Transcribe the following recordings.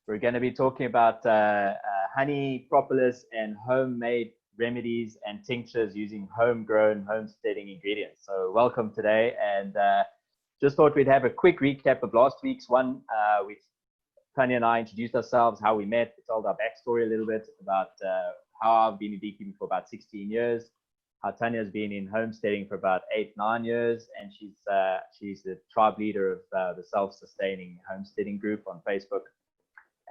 We're going to be talking about honey, propolis, and homemade remedies and tinctures using homegrown, homesteading ingredients. So welcome today, and just thought we'd have a quick recap of last week's one. Tanya and I introduced ourselves, how we met, we told our backstory a little bit about how I've been in beekeeping for about 16 years, how Tanya's been in homesteading for about 8-9 years, and she's the tribe leader of the self-sustaining homesteading group on Facebook.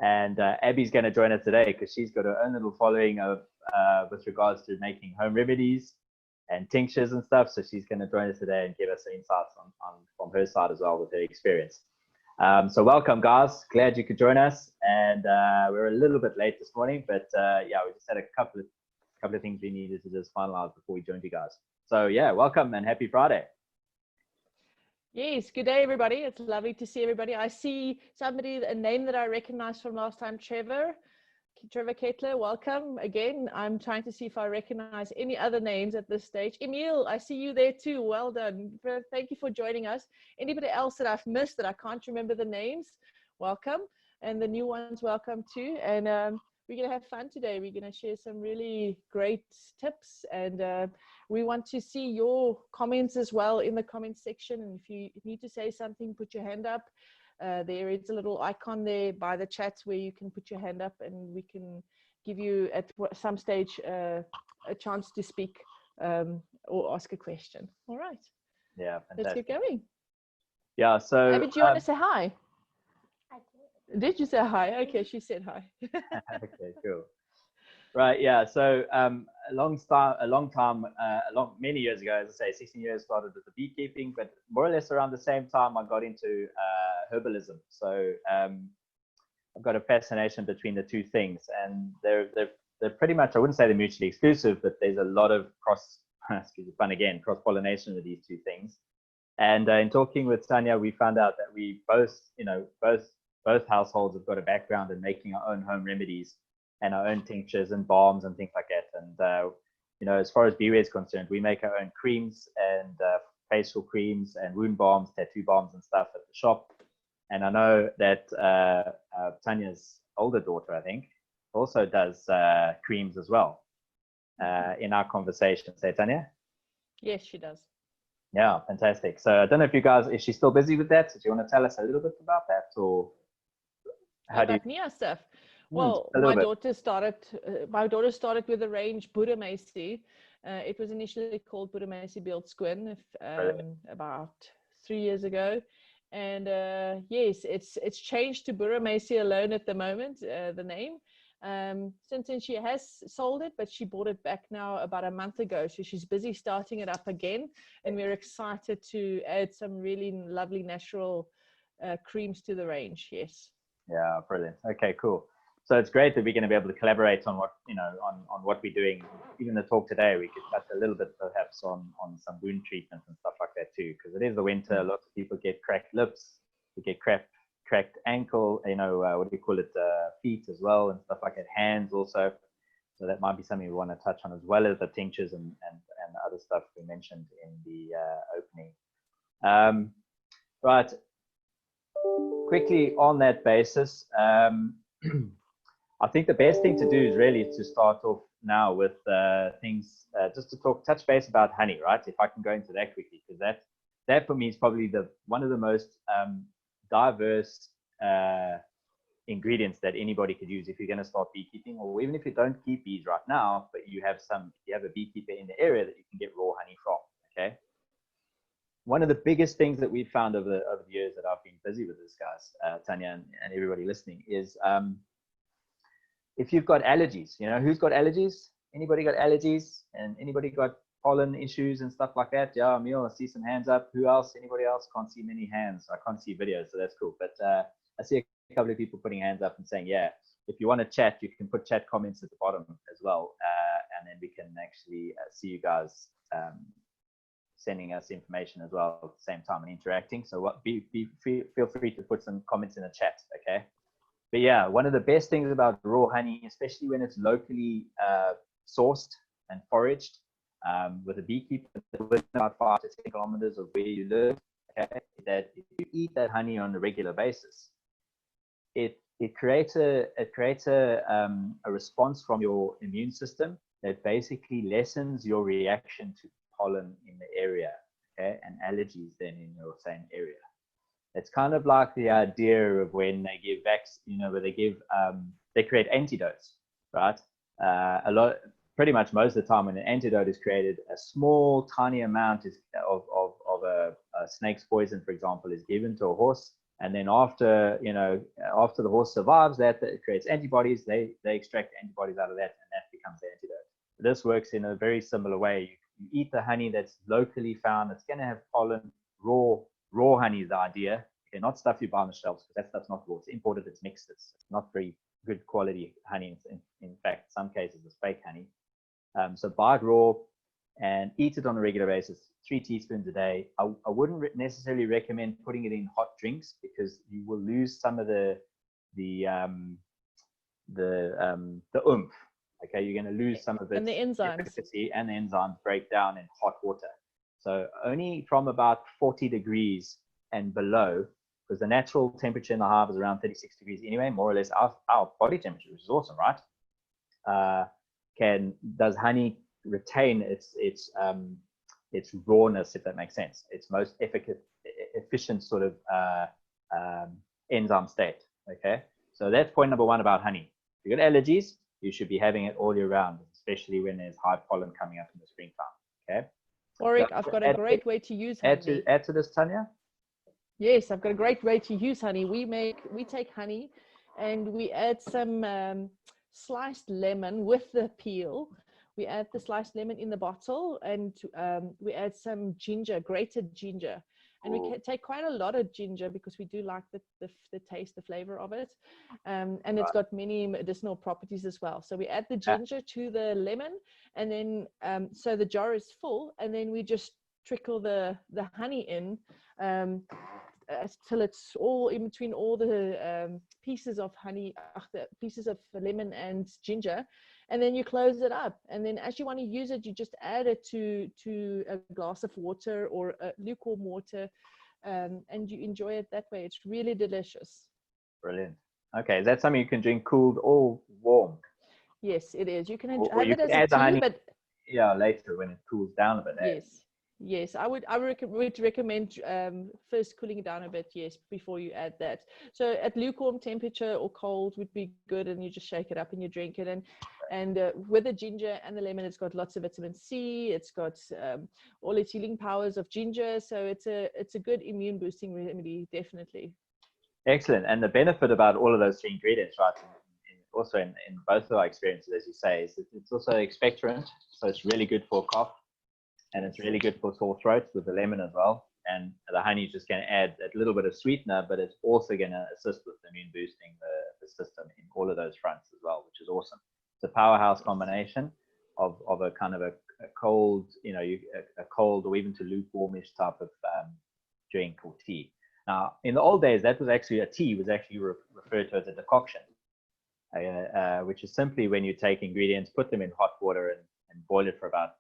And Abby's going to join us today because she's got her own little following of with regards to making home remedies and tinctures and stuff. So she's going to join us today and give us some insights on from her side as well with her experience. So welcome, guys. Glad you could join us. And we're a little bit late this morning, but yeah, we just had a couple of things we needed to just finalize before we joined you guys. So yeah, welcome and happy Friday. Yes, good day, everybody. It's lovely to see everybody. I see somebody, a name that I recognize from last time, Trevor Kettler. Welcome again. I'm trying to see if I recognize any other names at this stage. Emil, I see you there too. Well done. Thank you for joining us. Anybody else that I've missed that I can't remember the names, welcome. And the new ones, welcome too. And we're going to have fun today. We're going to share some really great tips, and we want to see your comments as well in the comments section. And if you need to say something, put your hand up. There is a little icon there by the chat where you can put your hand up, and we can give you at some stage a chance to speak or ask a question. All right. Yeah, fantastic. Let's get going. Yeah, so Abby, do you want to say hi? I did. Did you say hi? Okay, she said hi. Okay, cool. Right, yeah. So many years ago, as I say, 16 years started with the beekeeping, but more or less around the same time I got into herbalism. So I've got a fascination between the two things, and they're pretty much, I wouldn't say they're mutually exclusive, but there's a lot of cross-pollination with these two things. And in talking with Tanya, we found out that we both households have got a background in making our own home remedies and our own tinctures and balms and things like that. And as far as Beeware is concerned, we make our own creams and facial creams and wound balms, tattoo balms and stuff at the shop. And I know that Tanya's older daughter, I think, also does creams as well. In our conversation, say Tanya? Yes, she does. Yeah, fantastic. So I don't know if you guys, is she still busy with that? Do you want to tell us a little bit about that, or how do you? Nia stuff. Well, my daughter started with the range Buddha Macy. It was initially called Buddha Macy Beeld Squin about 3 years ago. And yes, it's changed to Buddha Macy alone at the moment, the name. Since then she has sold it, but she bought it back now about a month ago. So she's busy starting it up again. And we're excited to add some really lovely natural creams to the range. Yes. Yeah, brilliant. Okay, cool. So it's great that we're going to be able to collaborate on what, on what we're doing. Even the talk today, we could touch a little bit perhaps on some wound treatment and stuff like that too, because it is the winter. Lots of people get cracked lips, they get cracked ankle, what do you call it, feet as well, and stuff like that, hands also. So that might be something we want to touch on, as well as the tinctures and other stuff we mentioned in the opening. Right. Quickly on that basis, I think the best thing to do is really to start off now with things, just to touch base about honey, right? If I can go into that quickly, because that for me is probably one of the most diverse ingredients that anybody could use if you're going to start beekeeping, or even if you don't keep bees right now, but you have a beekeeper in the area that you can get raw honey from. Okay. One of the biggest things that we've found over the years that I've been busy with this, guys, Tanya and everybody listening, is if you've got allergies, who's got allergies? Anybody got allergies? And anybody got pollen issues and stuff like that? Yeah, Emil, I see some hands up. Who else? Anybody else? Can't see many hands. I can't see videos, so that's cool. But I see a couple of people putting hands up and saying, yeah, if you want to chat, you can put chat comments at the bottom as well. And then we can actually see you guys sending us information as well at the same time and interacting. So feel free to put some comments in the chat, okay? But yeah, one of the best things about raw honey, especially when it's locally sourced and foraged with a beekeeper within about 5 to 10 kilometers of where you live, okay, that if you eat that honey on a regular basis, it a response from your immune system that basically lessens your reaction to pollen in the area, okay, and allergies then in your same area. It's kind of like the idea of when they give where they create antidotes, right? Pretty much most of the time when an antidote is created, a small, tiny amount of a snake's poison, for example, is given to a horse. And then after the horse survives that, it creates antibodies. They extract antibodies out of that, and that becomes the antidote. This works in a very similar way. You eat the honey that's locally found. It's going to have pollen. Raw honey is the idea. Okay, not stuff you buy on the shelves, because that stuff's not raw. It's imported. It's mixed. It's not very good quality honey. In fact, some cases it's fake honey. So buy it raw and eat it on a regular basis. 3 teaspoons a day. I wouldn't necessarily recommend putting it in hot drinks, because you will lose some of the oomph. Okay, you're going to lose some of its and the enzymes. efficacy, and the enzymes break down in hot water. So only from about 40 degrees and below, because the natural temperature in the hive is around 36 degrees anyway, more or less our body temperature, which is awesome, right? Does honey retain its rawness, if that makes sense? Its most efficient sort of enzyme state. Okay, so that's point number 1 about honey. If you've got allergies, you should be having it all year round, especially when there's high pollen coming up in the springtime. Okay. Warwick, I've got a great way to use honey. Add to this, Tanya. Yes, I've got a great way to use honey. We take honey and we add some sliced lemon with the peel. We add the sliced lemon in the bottle, and we add some ginger, grated ginger. And we can take quite a lot of ginger, because we do like the taste, the flavor of it. And it's got many medicinal properties as well. So we add the ginger to the lemon, and then so the jar is full, and then we just trickle the honey in till it's all in between all the pieces of honey, the pieces of lemon and ginger. And then you close it up, and then as you want to use it, you just add it to a glass of water or lukewarm water, and you enjoy it that way. It's really delicious. Brilliant. Okay, is that something you can drink cooled or warm? Yes, it is. You can have you it as add a tea, honey, but later when it cools down a bit. Yes, I would recommend first cooling it down a bit, yes, before you add that. So at lukewarm temperature or cold would be good, and you just shake it up and you drink it. And with the ginger and the lemon, it's got lots of vitamin C. It's got all its healing powers of ginger. So it's a good immune boosting remedy, definitely. Excellent. And the benefit about all of those 3 ingredients, right, also in both of our experiences, as you say, is that it's also expectorant. So it's really good for cough. And it's really good for sore throats with the lemon as well. And the honey is just going to add a little bit of sweetener, but it's also going to assist with immune boosting the system in all of those fronts as well, which is awesome. It's a powerhouse combination of a kind of a cold, a cold or even to lukewarmish type of drink or tea. Now, in the old days, that was actually a tea was actually referred to as a decoction, which is simply when you take ingredients, put them in hot water and boil it for about,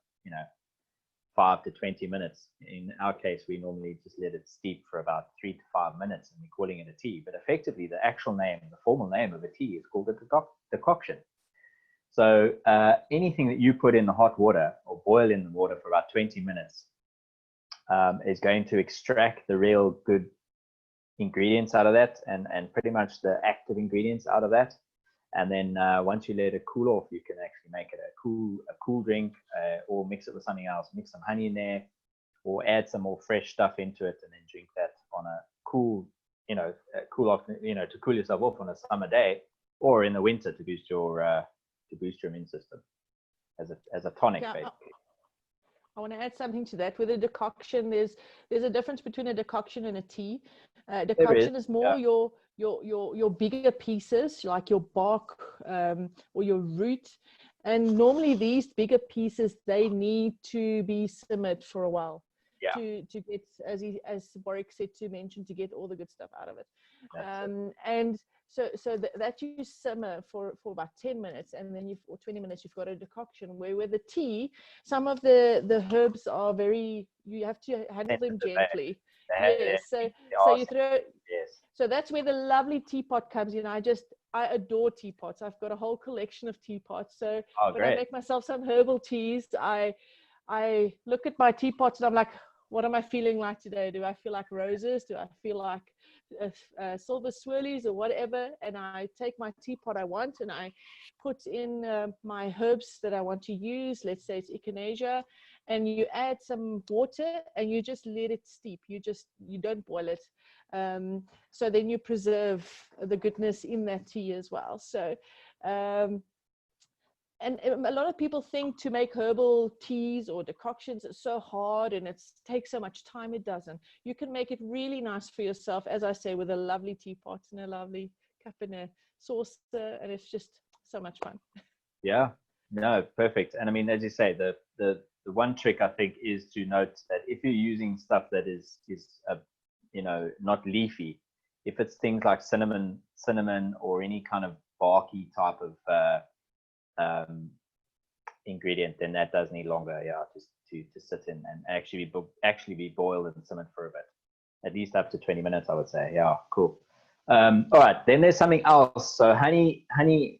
5 to 20 minutes. In our case, we normally just let it steep for about 3 to 5 minutes, and we're calling it a tea. But effectively, the actual name, the formal name of a tea is called a decoction. So anything that you put in the hot water or boil in the water for about 20 minutes is going to extract the real good ingredients out of that, and pretty much the active ingredients out of that. And then once you let it cool off, you can actually make it a cool drink, or mix it with something else. Mix some honey in there, or add some more fresh stuff into it, and then drink that on a cool, cool off, to cool yourself off on a summer day, or in the winter to boost your immune system as a tonic, basically. I want to add something to that. With a decoction, there's a difference between a decoction and a tea. Decoction is more your bigger pieces, like your bark or your root. And normally these bigger pieces, they need to be simmered for a while to get, as Warwick said, to get all the good stuff out of it. And so that you simmer for about 10 minutes, and then or 20 minutes, you've got a decoction. Where with the tea, some of the herbs are you have to handle them gently. Yes. They So are you throw. yes. So that's where the lovely teapot comes in. I adore teapots. I've got a whole collection of teapots. So Oh, when I great. make myself some herbal teas, I look at my teapots and I'm like, what am I feeling like today? Do I feel like roses? Do I feel like silver swirlies or whatever? And I take my teapot I want and I put in my herbs that I want to use. Let's say it's echinacea, and you add some water and you just let it steep. You don't boil it. So then you preserve the goodness in that tea as well. So and a lot of people think to make herbal teas or decoctions it's so hard and it takes so much time. It doesn't. You can make it really nice for yourself, as I say, with a lovely teapot and a lovely cup and a saucer, and it's just so much fun. Yeah, no, perfect. And I mean, as you say, the one trick I think is to note that if you're using stuff that is not leafy, if it's things like cinnamon or any kind of barky type of ingredient, then that does need longer, just to sit in and actually be boiled and simmered for a bit, at least up to 20 minutes, I would say. Yeah, cool. All right, then there's something else. So honey, I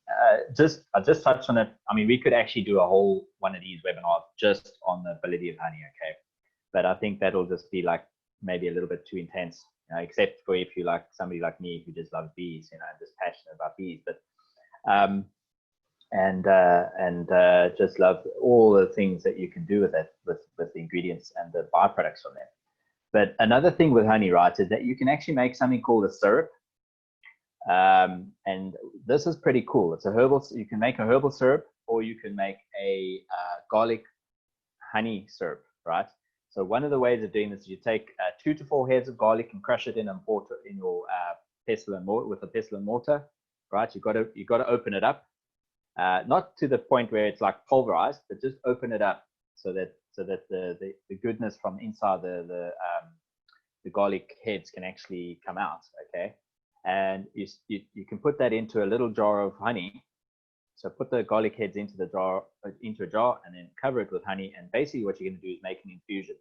just touched on it. I mean, we could actually do a whole one of these webinars just on the ability of honey, okay? But I think that'll just be like maybe a little bit too intense, except for if you like somebody like me who just loves bees, and just passionate about bees. But just love all the things that you can do with it, with the ingredients and the byproducts from them. But another thing with honey, right, is that you can actually make something called a syrup. And this is pretty cool. It's a herbal. You can make a herbal syrup, or you can make a garlic honey syrup, right? So one of the ways of doing this is you take 2 to 4 heads of garlic and crush it in your pestle and mortar with a pestle and mortar, right? You got to open it up, not to the point where it's like pulverized, but just open it up so that the goodness from inside the garlic heads can actually come out, okay? And you can put that into a little jar of honey. So put the garlic heads into a jar, and then cover it with honey. And basically what you're going to do is make an infusion,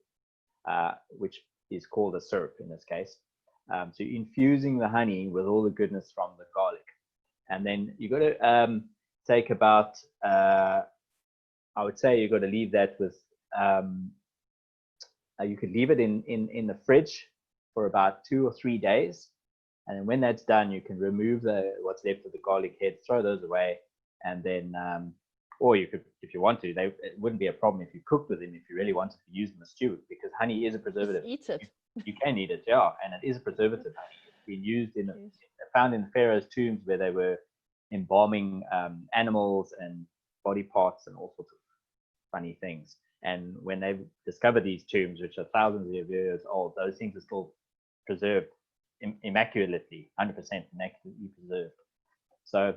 which is called a syrup in this case. So you're infusing the honey with all the goodness from the garlic. And then you got to take about, I would say you got to leave that with, you could leave it in the fridge for about 2 or 3 days. And then when that's done, you can remove what's left of the garlic heads, throw those away, and then, or you could, if you want to, it wouldn't be a problem if you cooked with them, if you really wanted to use them as stew, because honey is a preservative. Eat it. You can eat it, yeah, and it is a preservative. Honey. It's been used found in Pharaoh's tombs where they were embalming animals and body parts and all sorts of funny things. And when they discovered these tombs, which are thousands of years old, those things are still preserved immaculately, 100% immaculately preserved. So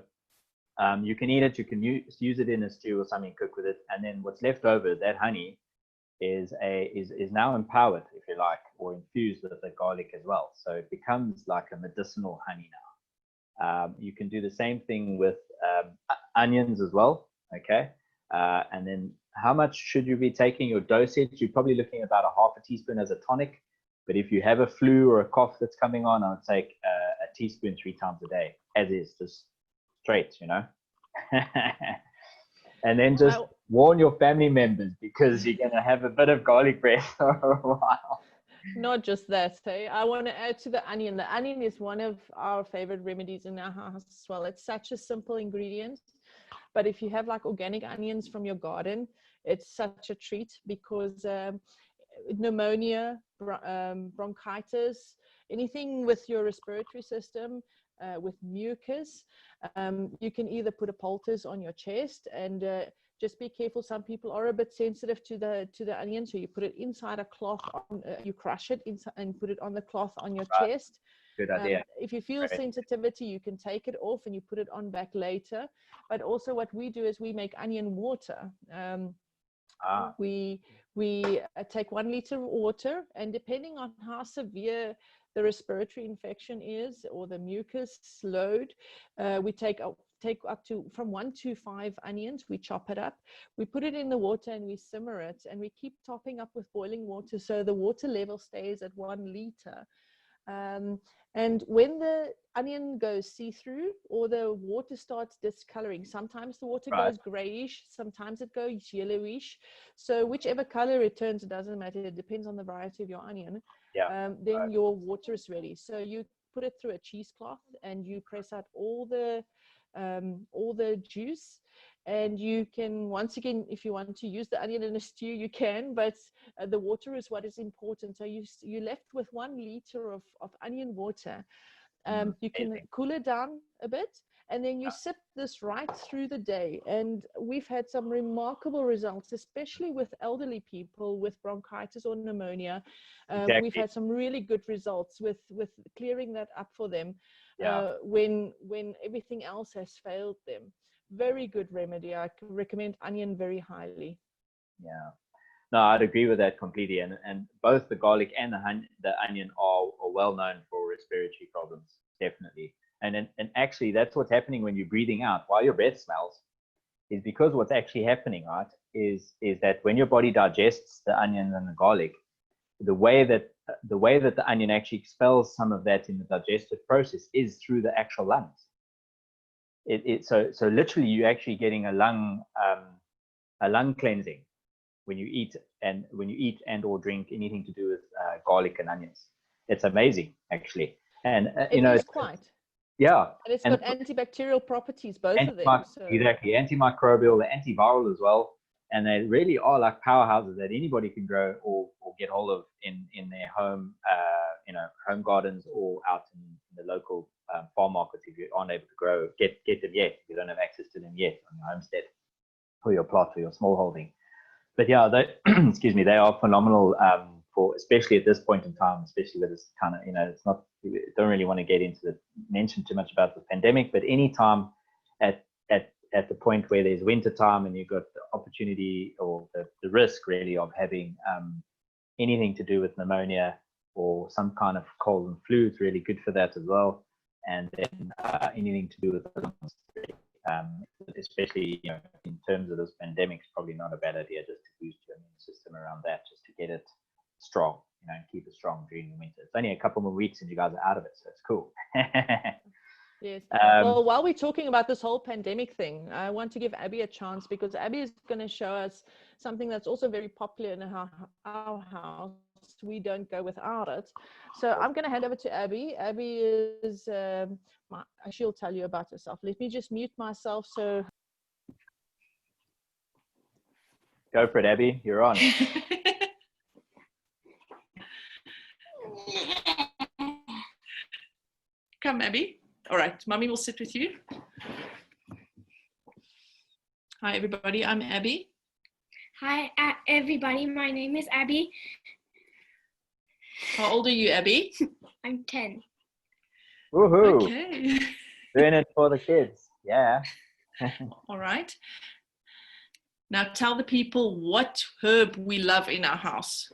you can eat it, you can use it in a stew or something, cook with it, and then what's left over, that honey is now empowered, if you like, or infused with the garlic as well. So it becomes like a medicinal honey now. You can do the same thing with onions as well, okay? And then how much should you be taking? Your dosage, you're probably looking at about a half a teaspoon as a tonic. But if you have a flu or a cough that's coming on, I would take a teaspoon 3 times a day, as is, just straight, And then just warn your family members, because you're going to have a bit of garlic breath for a while. Not just that, hey? I want to add to the onion. The onion is one of our favorite remedies in our house as well. It's such a simple ingredient. But if you have like organic onions from your garden, it's such a treat, because pneumonia, bronchitis, anything with your respiratory system, with mucus, you can either put a poultice on your chest, and just be careful. Some people are a bit sensitive to the onion, so you put it inside a cloth, you crush it inside and put it on the cloth on your chest. Good idea. If you feel sensitivity, you can take it off and you put it on back later. But also what we do is we make onion water. We take 1 liter of water, and depending on how severe the respiratory infection is or the mucus load, we take take up to from 1 to 5 onions, we chop it up, we put it in the water and we simmer it, and we keep topping up with boiling water so the water level stays at 1 liter. And when the onion goes see-through or the water starts discoloring, sometimes the water goes grayish, sometimes it goes yellowish. So whichever color it turns, it doesn't matter. It depends on the variety of your onion. Then your water is ready. So you put it through a cheesecloth and you press out all the juice. And you can, once again, if you want to use the onion in a stew, you can, but the water is what is important. So you're left with 1 liter of onion water. You can cool it down a bit, and then you sip this right through the day. And we've had some remarkable results, especially with elderly people with bronchitis or pneumonia. We've had some really good results with clearing that up for them when everything else has failed them. Very good remedy. I recommend onion very highly. Yeah, no, I'd agree with that completely. And both the garlic and the onion are well known for respiratory problems, definitely. And actually, that's what's happening when you're breathing out while your breath smells, is because what's actually happening, right, is that when your body digests the onion and the garlic, the way that the onion actually expels some of that in the digestive process is through the actual lungs. So literally you're actually getting a lung cleansing when you eat and or drink anything to do with garlic and onions. It's amazing, actually. And it's quite. Yeah. And it's got antibacterial properties, both of them. So. Exactly, antimicrobial, antiviral as well. And they really are like powerhouses that anybody can grow or get hold of in their home, home gardens or out in the local farm markets. If you aren't able to get them yet, if you don't have access to them yet on your homestead or your plot or your small holding. But yeah, excuse me, they are phenomenal for, especially at this point in time, especially with this kind of, it's not, we don't really want to get into mention too much about the pandemic, but any time at the point where there's winter time and you've got the opportunity or the risk really of having anything to do with pneumonia or some kind of cold and flu, it's really good for that as well. And then anything to do with the lungs, especially in terms of this pandemic, it's probably not a bad idea just to boost your immune system around that, just to get it strong, and keep it strong during the winter. It's only a couple more weeks and you guys are out of it, so it's cool. Yes. Well, while we're talking about this whole pandemic thing, I want to give Abby a chance, because Abby is going to show us something that's also very popular in our house. We don't go without it. So I'm going to hand over to Abby. Abby is, she'll tell you about herself. Let me just mute myself. So go for it, Abby. You're on. Come, Abby. All right, Mummy will sit with you. Hi, everybody. I'm Abby. Hi, everybody. My name is Abby. How old are you, Abby? I'm 10. Woohoo! Okay. Doing it for the kids. Yeah. All right. Now tell the people what herb we love in our house.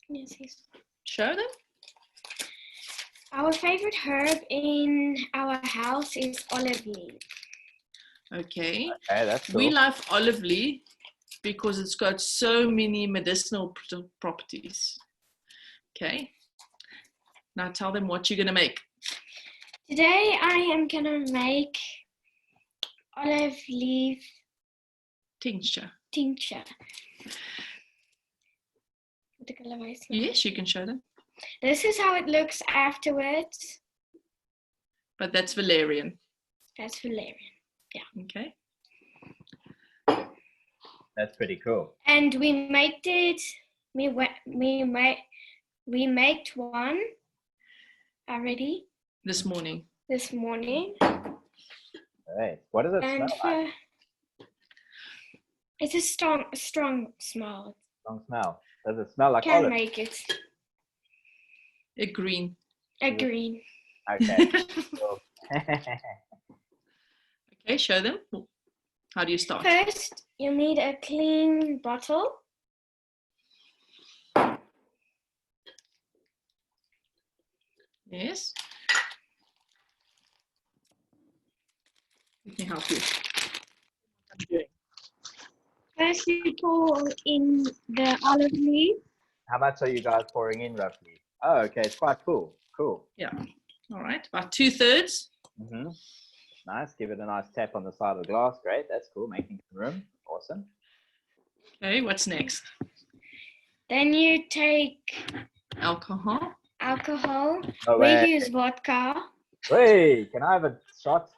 Yes. Show them. Our favorite herb in our house is olive leaf. Okay. That's cool. We love olive leaf because it's got so many medicinal properties. Okay. Now tell them what you're going to make. Today I am going to make olive leaf Tincture. Yes, you can show them. This is how it looks afterwards. But that's valerian. That's valerian. Yeah. Okay. That's pretty cool. And we made it. We made one already. This morning. All right. What does it smell like? It's a strong smell. Strong smell. Does it smell like Can olive? make it. A green. Green. Okay. Okay, show them. How do you start? First, you need a clean bottle. Yes. Let me help you. First, you pour in the olive leaf. How much are you guys pouring in roughly? Oh, okay, it's quite cool. Cool. Yeah. All right. About 2/3. Mm-hmm. Nice. Give it a nice tap on the side of the glass. Great. That's cool. Making some room. Awesome. Okay. What's next? Then you take Alcohol. alcohol. Oh, We wait. use vodka. Wait, can I have a shot?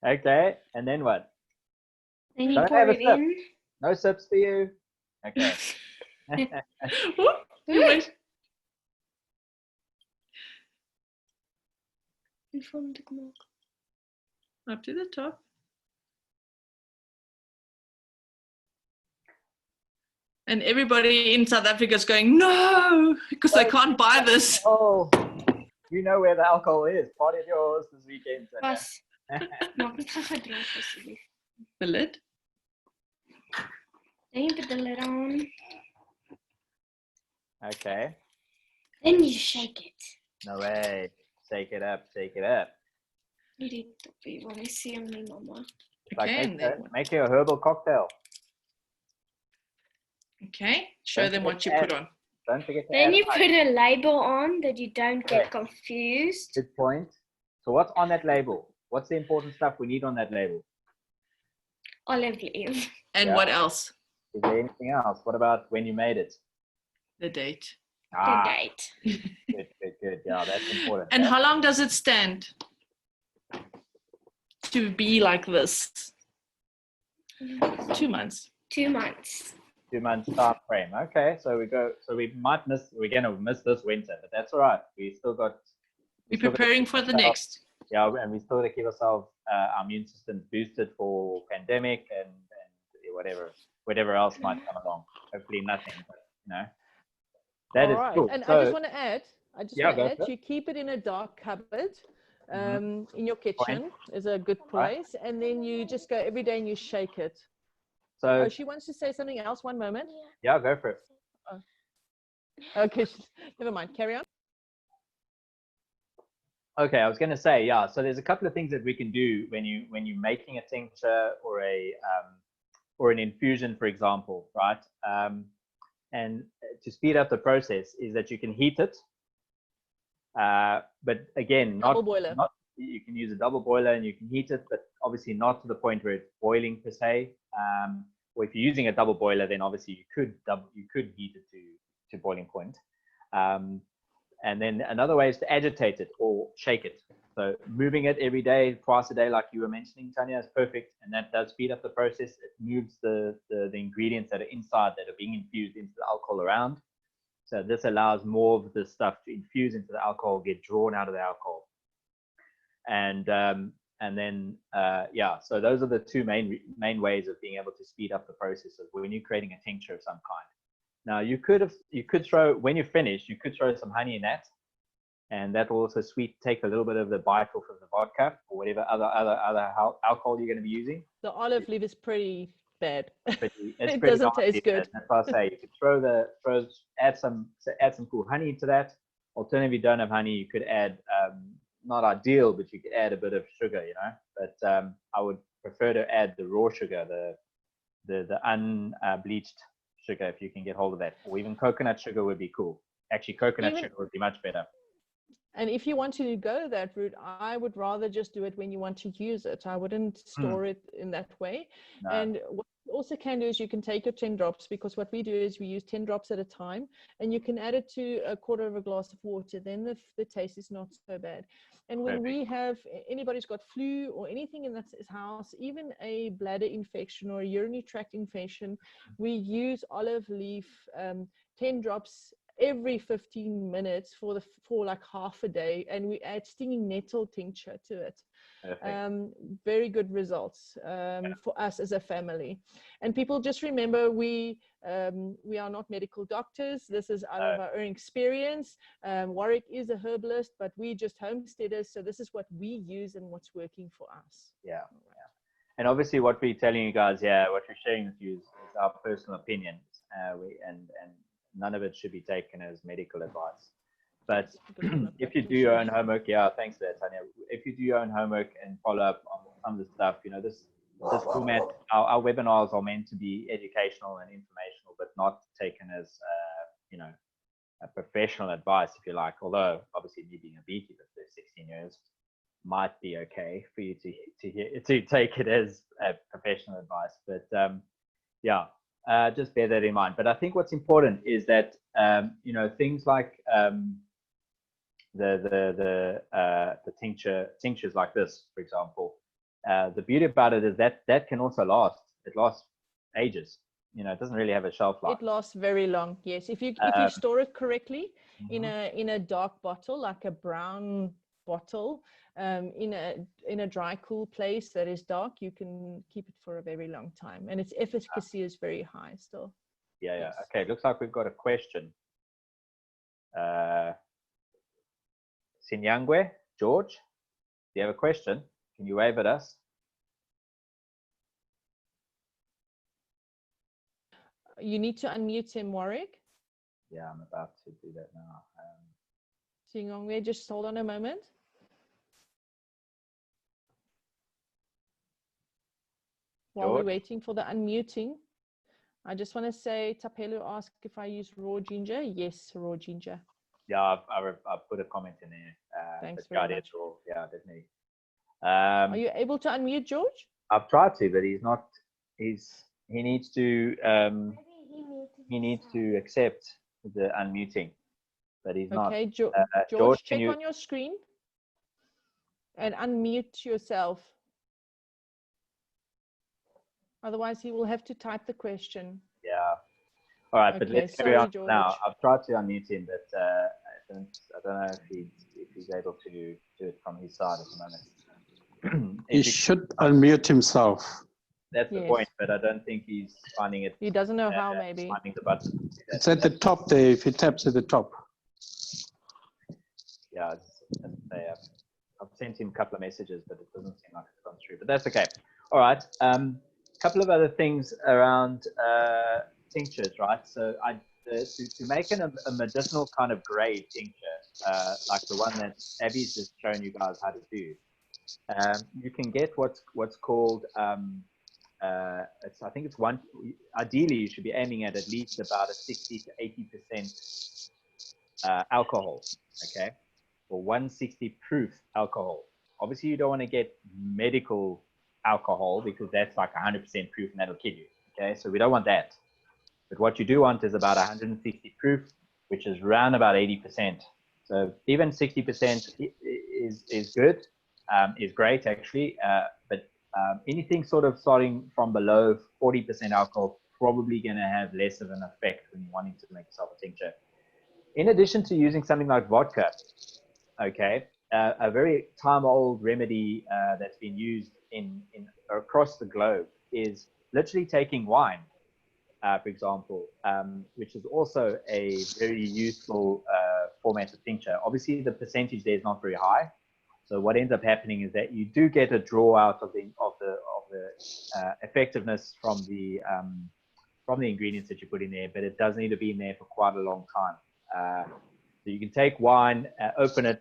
Okay. And then what? Then you Don't pour have a it sip. in. No sips for you. Okay. Oh, you wait. Up to the top. And everybody in South Africa is going, no, because they can't buy this. Oh, you know where the alcohol is. Party of yours this weekend. Pas. Maak net gou droog asseblief. The lid. Then you put the lid on. Okay. Then you shake it. No way. Shake it up. Shake it up. Hierdie toppie wat I see on my mama. Like Okay, and then what? make you a herbal cocktail. Okay, show them what you put on. Don't forget to Then add you ice. put a label on that you don't get Correct. confused. Good point. So what's on that label? What's the important stuff we need on that label? Olive leaf. And Yeah. what else? Is there anything else? What about when you made it? The date. The date. Good, good, good. Yeah, that's important. And eh? how long does it stand to be like this? 2 months. 2 months. 2 months time frame. Okay, so we're gonna miss this winter, but that's all right. We still got. We're preparing for the next. Yeah, and we still got to keep ourselves, our immune system boosted for pandemic and whatever else might come along. Hopefully nothing, but that is cool. And so, I just want to add, you keep it in a dark cupboard in your kitchen is a good place. And then you just go every day and you shake it. So she wants to say something else. One moment. Yeah, go for it. Okay, never mind. Carry on. Okay, I was going to say, yeah. So there's a couple of things that we can do when you're making a tincture or an infusion, for example, right? And to speed up the process is that you can heat it, but again, double boiler. You can use a double boiler and you can heat it, but obviously not to the point where it's boiling per se. Or if you're using a double boiler, then obviously you could heat it to boiling point. And then another way is to agitate it or shake it. So moving it every day, twice a day, like you were mentioning, Tanya, is perfect. And that does speed up the process. It moves the ingredients that are inside that are being infused into the alcohol around. So this allows more of the stuff to infuse into the alcohol, get drawn out of the alcohol. And then, so those are the two main ways of being able to speed up the process of when you're creating a tincture of some kind. Now you could throw, when you're finished, you could throw some honey in that, and that will also take a little bit of the bite off of the vodka or whatever other alcohol you're going to be using. The olive leaf is pretty bad. It doesn't taste good. That's why I say you could add some cool honey into that. Alternatively, if you don't have honey, you could add, not ideal, but you could add a bit of sugar, But I would prefer to add the raw sugar, the unbleached sugar, if you can get hold of that, or even coconut sugar would be cool. Actually, coconut sugar would be much better. And if you want to go that route, I would rather just do it when you want to use it. I wouldn't store it in that way. No. And what you also can do is you can take your 10 drops, because what we do is we use 10 drops at a time, and you can add it to a quarter of a glass of water. Then the taste is not so bad. And when anybody's got flu or anything in that house, even a bladder infection or a urinary tract infection, we use olive leaf, 10 drops every 15 minutes for like half a day, and we add stinging nettle tincture to it. Very good results for us as a family. And people just remember, we are not medical doctors. This is out of our own experience. Warwick is a herbalist, but we just homesteaders, so this is what we use and what's working for us. And obviously what we're telling you guys here, what we're sharing with you is our personal opinions, and none of it should be taken as medical advice. But if you do your own homework, yeah, thanks for that, Tanya. If you do your own homework and follow up on some of the stuff, you know, this format, our webinars are meant to be educational and informational, but not taken as, you know, a professional advice, if you like. Although, obviously, me being a beekeeper for 16 years might be okay for you to take it as professional advice. But yeah, just bear that in mind. But I think what's important is that you know, things like the tinctures like this, for example. The beauty about it is that can also last. It lasts ages. You know, it doesn't really have a shelf life. It lasts very long. Yes, if you store it correctly in a dark bottle, like a brown bottle, in a dry, cool place that is dark, you can keep it for a very long time, and its efficacy is very high still. Yeah, Yes. Okay, looks like we've got a question. Sinyangwe, George, do you have a question? Can you wave at us? You need to unmute him, Warwick. Yeah, I'm about to do that now. Sinyangwe, just hold on a moment. While we're waiting for the unmuting, I just want to say, Tapelo asked if I use raw ginger. Yes, raw ginger. Yeah, I've put a comment in there. Thanks very much. Raw. Yeah, definitely. Are you able to unmute, George? I've tried to, but he's not. He needs to. He needs to accept the unmuting, but he's not. Okay, George, George, check on your screen and unmute yourself. Otherwise, he will have to type the question. Yeah. All right, but let's carry on now. I've tried to unmute him, but I don't know if he's able to do it from his side at the moment. He should unmute himself. That's the point, but I don't think he's finding it. He doesn't know how, maybe. Finding the button. It's at the top there, if he taps at the top. Yeah, I've sent him a couple of messages, but it doesn't seem like it's gone through. But that's okay. All right. Couple of other things around tinctures, right? So to make a medicinal kind of grade tincture, like the one that Abby's just shown you guys how to do, you can get what's called I think it's one. Ideally, you should be aiming at least about a 60 to 80% alcohol, okay, or 160 proof alcohol. Obviously, you don't want to get medical alcohol because that's like 100% proof and that'll kill you. Okay, so we don't want that. But what you do want is about 160 proof, which is around about 80%. So even 60% is good, is great actually. But anything sort of starting from below 40% alcohol probably going to have less of an effect when you're wanting to make yourself a tincture. In addition to using something like vodka, okay, a very time-old remedy that's been used in across the globe is literally taking wine, for example, which is also a very useful format of tincture. Obviously, the percentage there is not very high. So what ends up happening is that you do get a draw out of the effectiveness from the ingredients that you put in there, but it does need to be in there for quite a long time. So you can take wine, open it,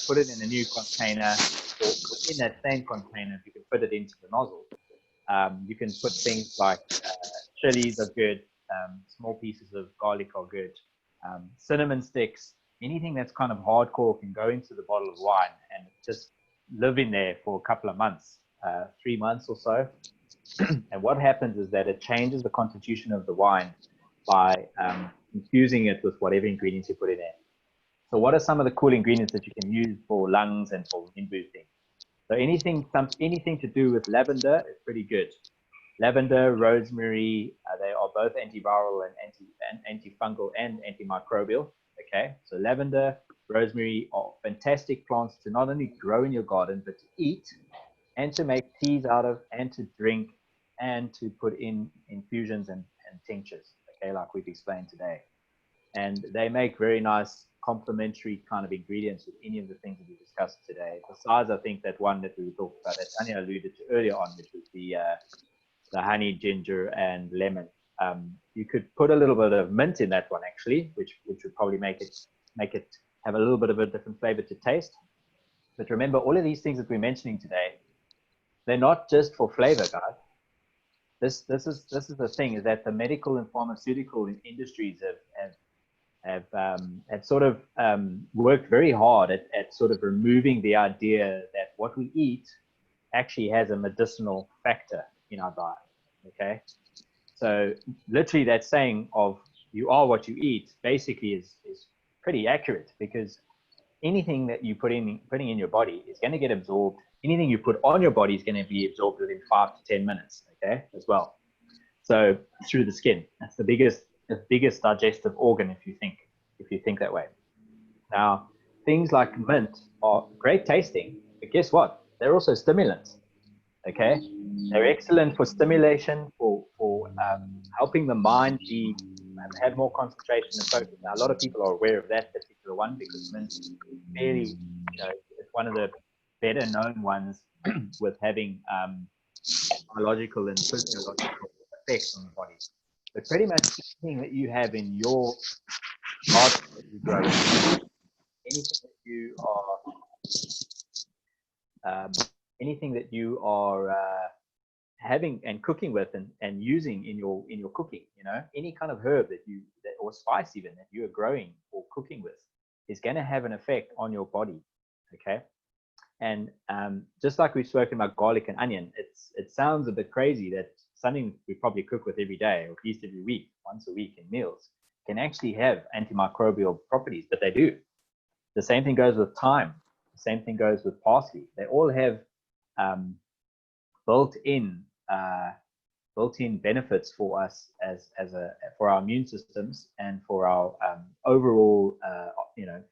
put it in a new container, or within that same container, you can put it into the nozzle. You can put things like chilies are good, small pieces of garlic are good, cinnamon sticks, anything that's kind of hardcore can go into the bottle of wine and just live in there for a couple of months, 3 months or so. And what happens is that it changes the constitution of the wine by infusing it with whatever ingredients you put in there. So what are some of the cool ingredients that you can use for lungs and for wind boosting? So anything to do with lavender is pretty good. Lavender, rosemary, they are both antiviral and antifungal and antimicrobial. Okay, so lavender, rosemary are fantastic plants to not only grow in your garden, but to eat and to make teas out of and to drink and to put in infusions and tinctures, okay, like we've explained today. And they make very nice complementary kind of ingredients with any of the things that we discussed today. Besides, I think that one that we talked about, that Tanya alluded to earlier on, which was the honey, ginger, and lemon. You could put a little bit of mint in that one actually, which would probably make it have a little bit of a different flavor to taste. But remember, all of these things that we're mentioning today, they're not just for flavor, guys. This is the thing, is that the medical and pharmaceutical industries have sort of worked very hard at sort of removing the idea that what we eat actually has a medicinal factor in our diet. Okay, so literally that saying of you are what you eat basically is pretty accurate, because anything that you putting in your body is going to get absorbed. Anything you put on your body is going to be absorbed within 5 to 10 minutes, okay, as well. So through the skin, that's the biggest digestive organ if you think that way. Now, things like mint are great tasting, but guess what? They're also stimulants, okay? They're excellent for stimulation, for helping the mind have more concentration and focus. Now, a lot of people are aware of that particular one because mint is fairly, it's one of the better known ones with having biological and physiological effects on the body. But pretty much anything that you have in your garden that you grow, anything that you are having and cooking with and using in your cooking, any kind of herb or spice even that you are growing or cooking with is going to have an effect on your body, okay? And just like we've spoken about garlic and onion, it sounds a bit crazy that something we probably cook with every day, or at least every week, once a week in meals, can actually have antimicrobial properties, but they do. The same thing goes with thyme. The same thing goes with parsley. They all have built-in benefits for us for our immune systems and for our overall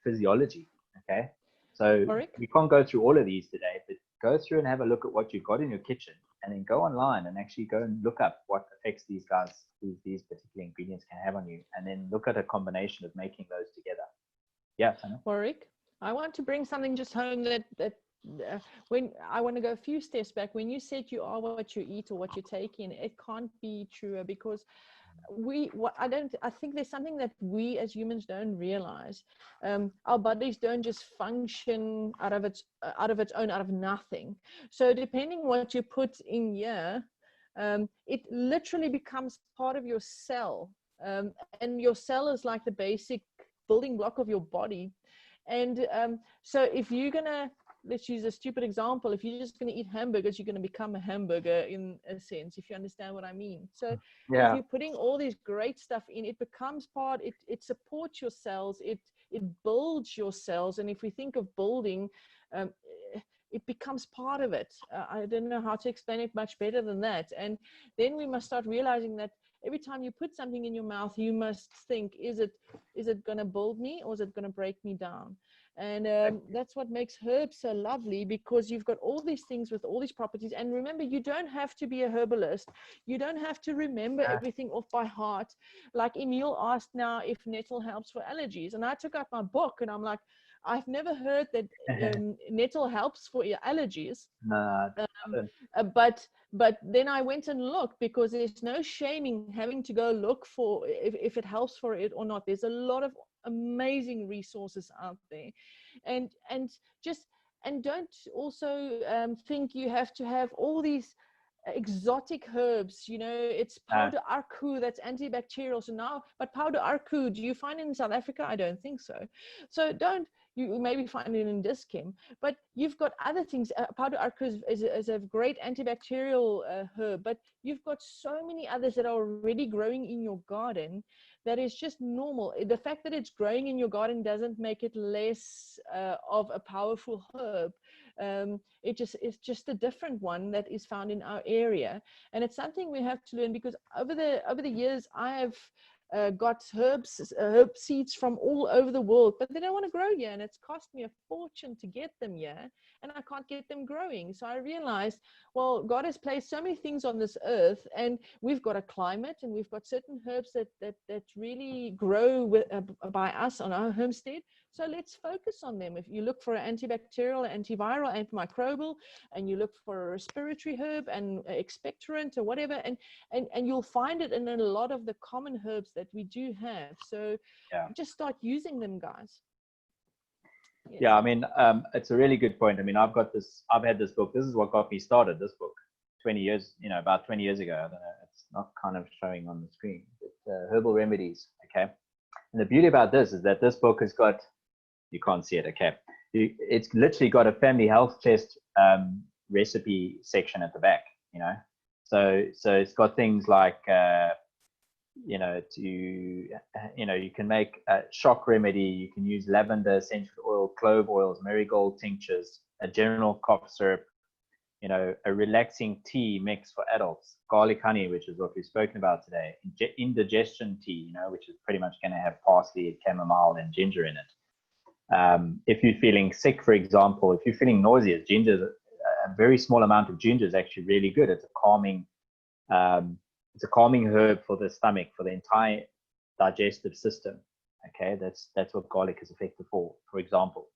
physiology. Okay, so we can't go through all of these today, but go through and have a look at what you've got in your kitchen, and then go online and actually go and look up what effects these particular ingredients can have on you, and then look at a combination of making those together. Yeah, Tana? Warwick, I want to bring something just home that when I want to go a few steps back, when you said you are what you eat or what you take in, it can't be truer, because I think there's something that we as humans don't realize. Our bodies don't just function out of its own, out of nothing. So depending what you put in here, it literally becomes part of your cell, and your cell is like the basic building block of your body. And so if you're gonna, let's use a stupid example, if you're just going to eat hamburgers, you're going to become a hamburger in a sense, if you understand what I mean. So if you're putting all this great stuff in, it becomes part, it supports your cells, it builds your cells. And if we think of building, it becomes part of it. I don't know how to explain it much better than that. And then we must start realizing that every time you put something in your mouth, you must think, is it going to build me, or is it going to break me down? And that's what makes herbs so lovely, because you've got all these things with all these properties. And remember, you don't have to be a herbalist. You don't have to remember everything off by heart. Like Emil asked now if nettle helps for allergies. And I took out my book and I'm like, I've never heard that nettle helps for your allergies. But then I went and looked, because there's no shaming having to go look for if it helps for it or not. There's a lot of amazing resources out there, and don't also think you have to have all these exotic herbs. It's powder arku that's antibacterial. So now, but powder arku, do you find it in South Africa? I don't think so. So you maybe find it in Dischem, but you've got other things. Powder arku is a great antibacterial herb, but you've got so many others that are already growing in your garden that is just normal. The fact that it's growing in your garden doesn't make it less of a powerful herb. It's just a different one that is found in our area, and it's something we have to learn, because over the years I have got herb seeds from all over the world, but they don't want to grow here, and it's cost me a fortune to get them here, and I can't get them growing. So I realized, well, God has placed so many things on this earth, and we've got a climate, and we've got certain herbs that really grow by us on our homestead. So let's focus on them. If you look for an antibacterial, antiviral, antimicrobial, and you look for a respiratory herb and expectorant or whatever, and you'll find it in a lot of the common herbs that we do have. So just start using them, guys. Yes. Yeah, I mean, it's a really good point. I mean, I've had this book. This is what got me started, this book, 20 years, about 20 years ago. I don't know, it's not kind of showing on the screen, but Herbal Remedies, okay? And the beauty about this is that this book has got, you can't see it, okay? It's literally got a family health chest recipe section at the back, So it's got things like, you can make a shock remedy. You can use lavender essential oil, clove oils, marigold tinctures, a general cough syrup, a relaxing tea mix for adults, garlic honey, which is what we've spoken about today, indigestion tea, which is pretty much going to have parsley, chamomile, and ginger in it. If you're feeling sick, for example, if you're feeling nauseous, ginger, a very small amount of ginger is actually really good. It's a calming herb for the stomach, for the entire digestive system. Okay, that's what garlic is effective for example.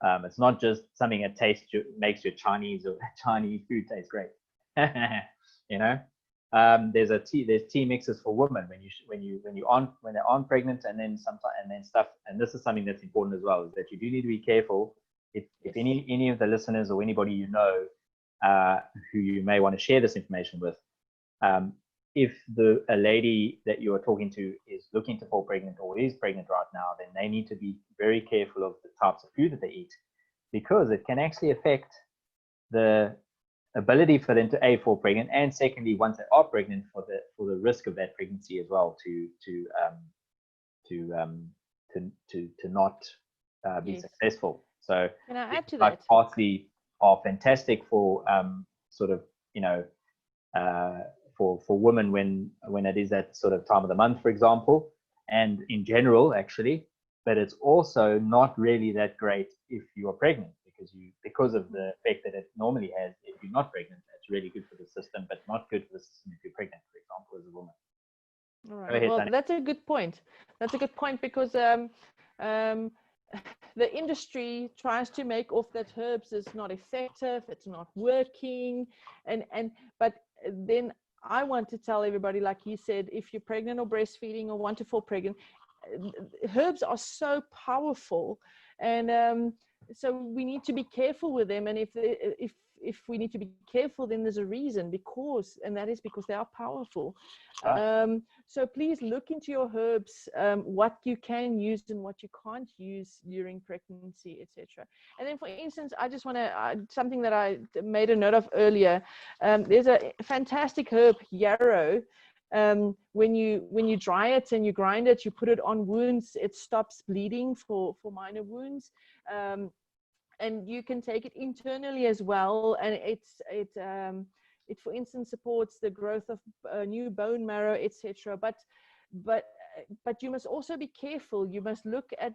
It's not just something that makes your Chinese food taste great. There's tea mixes for women when they're on pregnant, and then stuff. And this is something that's important as well, is that you do need to be careful if any of the listeners or anybody who you may want to share this information with. If a lady that you are talking to is looking to fall pregnant or is pregnant right now, then they need to be very careful of the types of food that they eat, because it can actually affect the ability for them to fall pregnant, and secondly, once they are pregnant, for the risk of that pregnancy as well to not be successful. So can I add to like that? parsley are fantastic for for women when it is that sort of time of the month, for example, and in general actually, but it's also not really that great if you are pregnant, because of the effect that it normally has if you're not pregnant. It's really good for the system, but not good for the system if you're pregnant, for example, as a woman. All right. Well, that's a good point. That's a good point, because the industry tries to make off that herbs is not effective, it's not working, but then I want to tell everybody, like you said, if you're pregnant or breastfeeding or want to fall pregnant, herbs are so powerful, and so we need to be careful with them. And if we need to be careful, then there's a reason, and that is because they are powerful. So please look into your herbs, what you can use and what you can't use during pregnancy, etc. And then, for instance, I just want to something that I made a note of earlier. There's a fantastic herb, yarrow. When you dry it and you grind it, you put it on wounds, it stops bleeding for minor wounds. And you can take it internally as well, and it for instance supports the growth of new bone marrow, etc. But you must also be careful. You must look at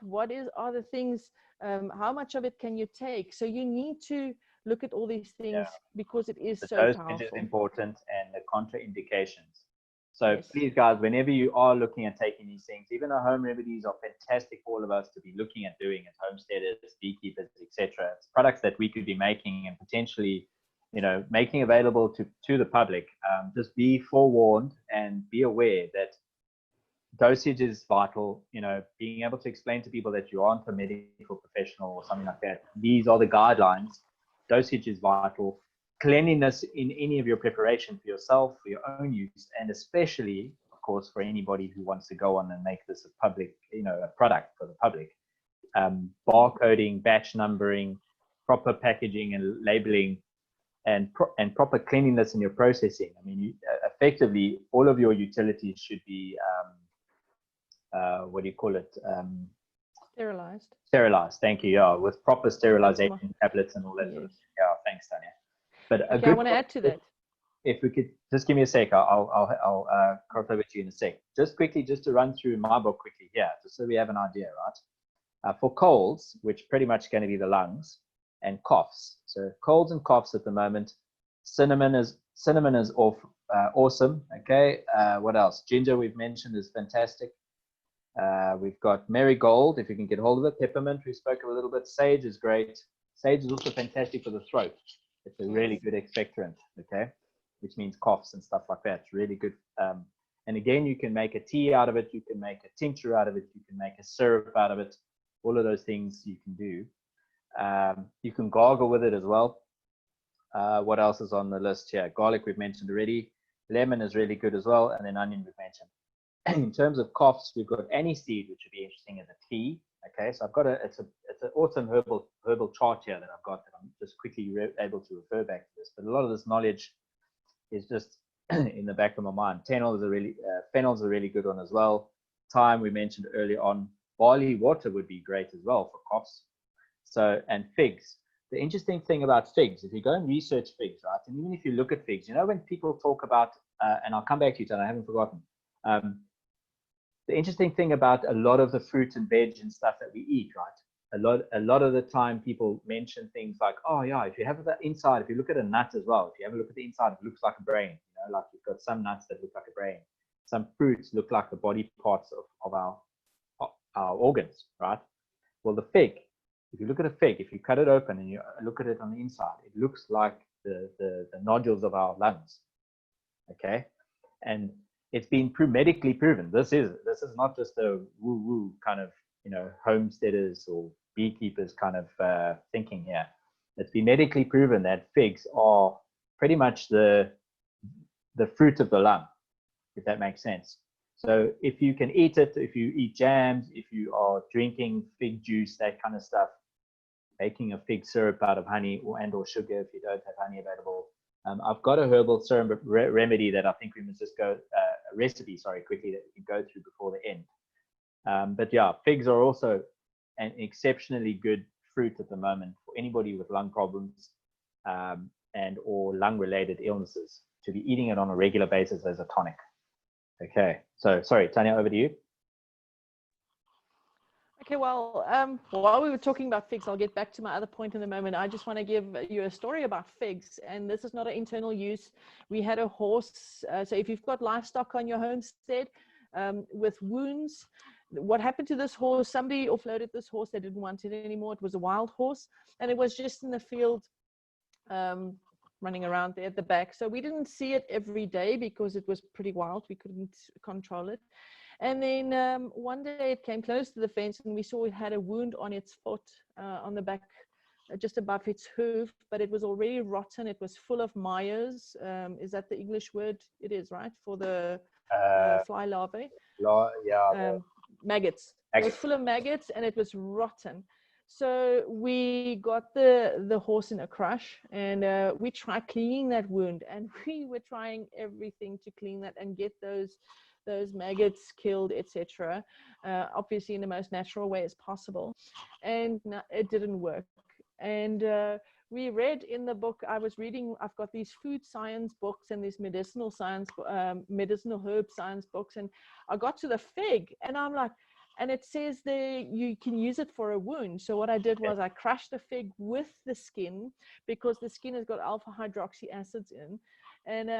are the things, how much of it can you take. So you need to look at all these things, because it is so powerful. Dosage is important, and the contraindications. So please, guys, whenever you are looking at taking these things, even the home remedies are fantastic for all of us to be looking at doing as homesteaders, beekeepers, etc. It's products that we could be making and potentially, making available to the public. Just be forewarned and be aware that dosage is vital. Being able to explain to people that you aren't a medical professional or something like that. These are the guidelines. Dosage is vital. Cleanliness in any of your preparation for yourself, for your own use, and especially, of course, for anybody who wants to go on and make this a public, a product for the public. Barcoding, batch numbering, proper packaging and labeling, and proper cleanliness in your processing. I mean, effectively, all of your utilities should be, what do you call it? Sterilized. Sterilized, thank you. Yeah, with proper sterilization tablets and all that. Yeah, thanks, Tanya. But okay, I want to add to that. If we could just give me a sec, I'll cross over to you in a sec. Just quickly, just to run through my book quickly here, just so we have an idea, right? For colds, which pretty much going to be the lungs, and coughs. So colds and coughs at the moment, cinnamon is awesome. Okay, what else? Ginger we've mentioned is fantastic. We've got marigold, if you can get hold of it. Peppermint, we spoke a little bit. Sage is great. Sage is also fantastic for the throat. It's a really good expectorant, okay, which means coughs and stuff like that. It's really good. And again, you can make a tea out of it. You can make a tincture out of it. You can make a syrup out of it. All of those things you can do. You can gargle with it as well. What else is on the list here? Garlic we've mentioned already. Lemon is really good as well, and then onion we've mentioned. In terms of coughs, we've got aniseed, which would be interesting as a tea. Okay, so I've got it's an awesome herbal chart here that I've got that I'm just quickly able to refer back to this. But a lot of this knowledge is just in the back of my mind. Fennel's a really good one as well. Thyme we mentioned earlier on. Barley water would be great as well for coughs. So, and figs. The interesting thing about figs, if you go and research figs, right, and even if you look at figs, you know, when people talk about, and I'll come back to you, Tony, I haven't forgotten. The interesting thing about a lot of the fruit and veg and stuff that we eat, right, a lot of the time people mention things like, oh yeah, if you have the inside, if you look at a nut as well, if you have a look at the inside, it looks like a brain. You know, like you've got some nuts that look like a brain. Some fruits look like the body parts of our organs, right? Well, the fig, if you look at a fig, if you cut it open and you look at it on the inside, it looks like the nodules of our lungs. Okay, and it's been medically proven. This is not just a woo-woo kind of, you know, homesteaders or beekeepers kind of thinking here. It's been medically proven that figs are pretty much the fruit of the lung, if that makes sense. So if you can eat it, if you eat jams, if you are drinking fig juice, that kind of stuff, making a fig syrup out of honey or sugar if you don't have honey available. I've got a herbal serum remedy that I think we must just go, a recipe, sorry, quickly that we can go through before the end. But yeah, figs are also an exceptionally good fruit at the moment for anybody with lung problems and or lung related illnesses, to be eating it on a regular basis as a tonic. Okay, so sorry, Tanya, over to you. Okay, well, while we were talking about figs, I'll get back to my other point in a moment. I just want to give you a story about figs, and this is not an internal use. We had a horse, so if you've got livestock on your homestead with wounds, what happened to this horse? Somebody offloaded this horse. They didn't want it anymore. It was a wild horse, and it was just in the field running around there at the back. So we didn't see it every day because it was pretty wild. We couldn't control it. And then one day it came close to the fence and we saw it had a wound on its foot, on the back, just above its hoof, but it was already rotten. It was full of mires. Is that the English word? It is, right? For the fly larvae? Yeah. Maggots. It was full of maggots and it was rotten. So we got the horse in a crush and we tried cleaning that wound, and we were trying everything to clean that and get those maggots killed, etc. Obviously in the most natural way as possible, and it didn't work. And we read in the book I was reading, I've got these food science books and these medicinal herb science books, and I got to the fig and I'm like, and it says there you can use it for a wound. So what I did was I crushed the fig with the skin, because the skin has got alpha hydroxy acids in, and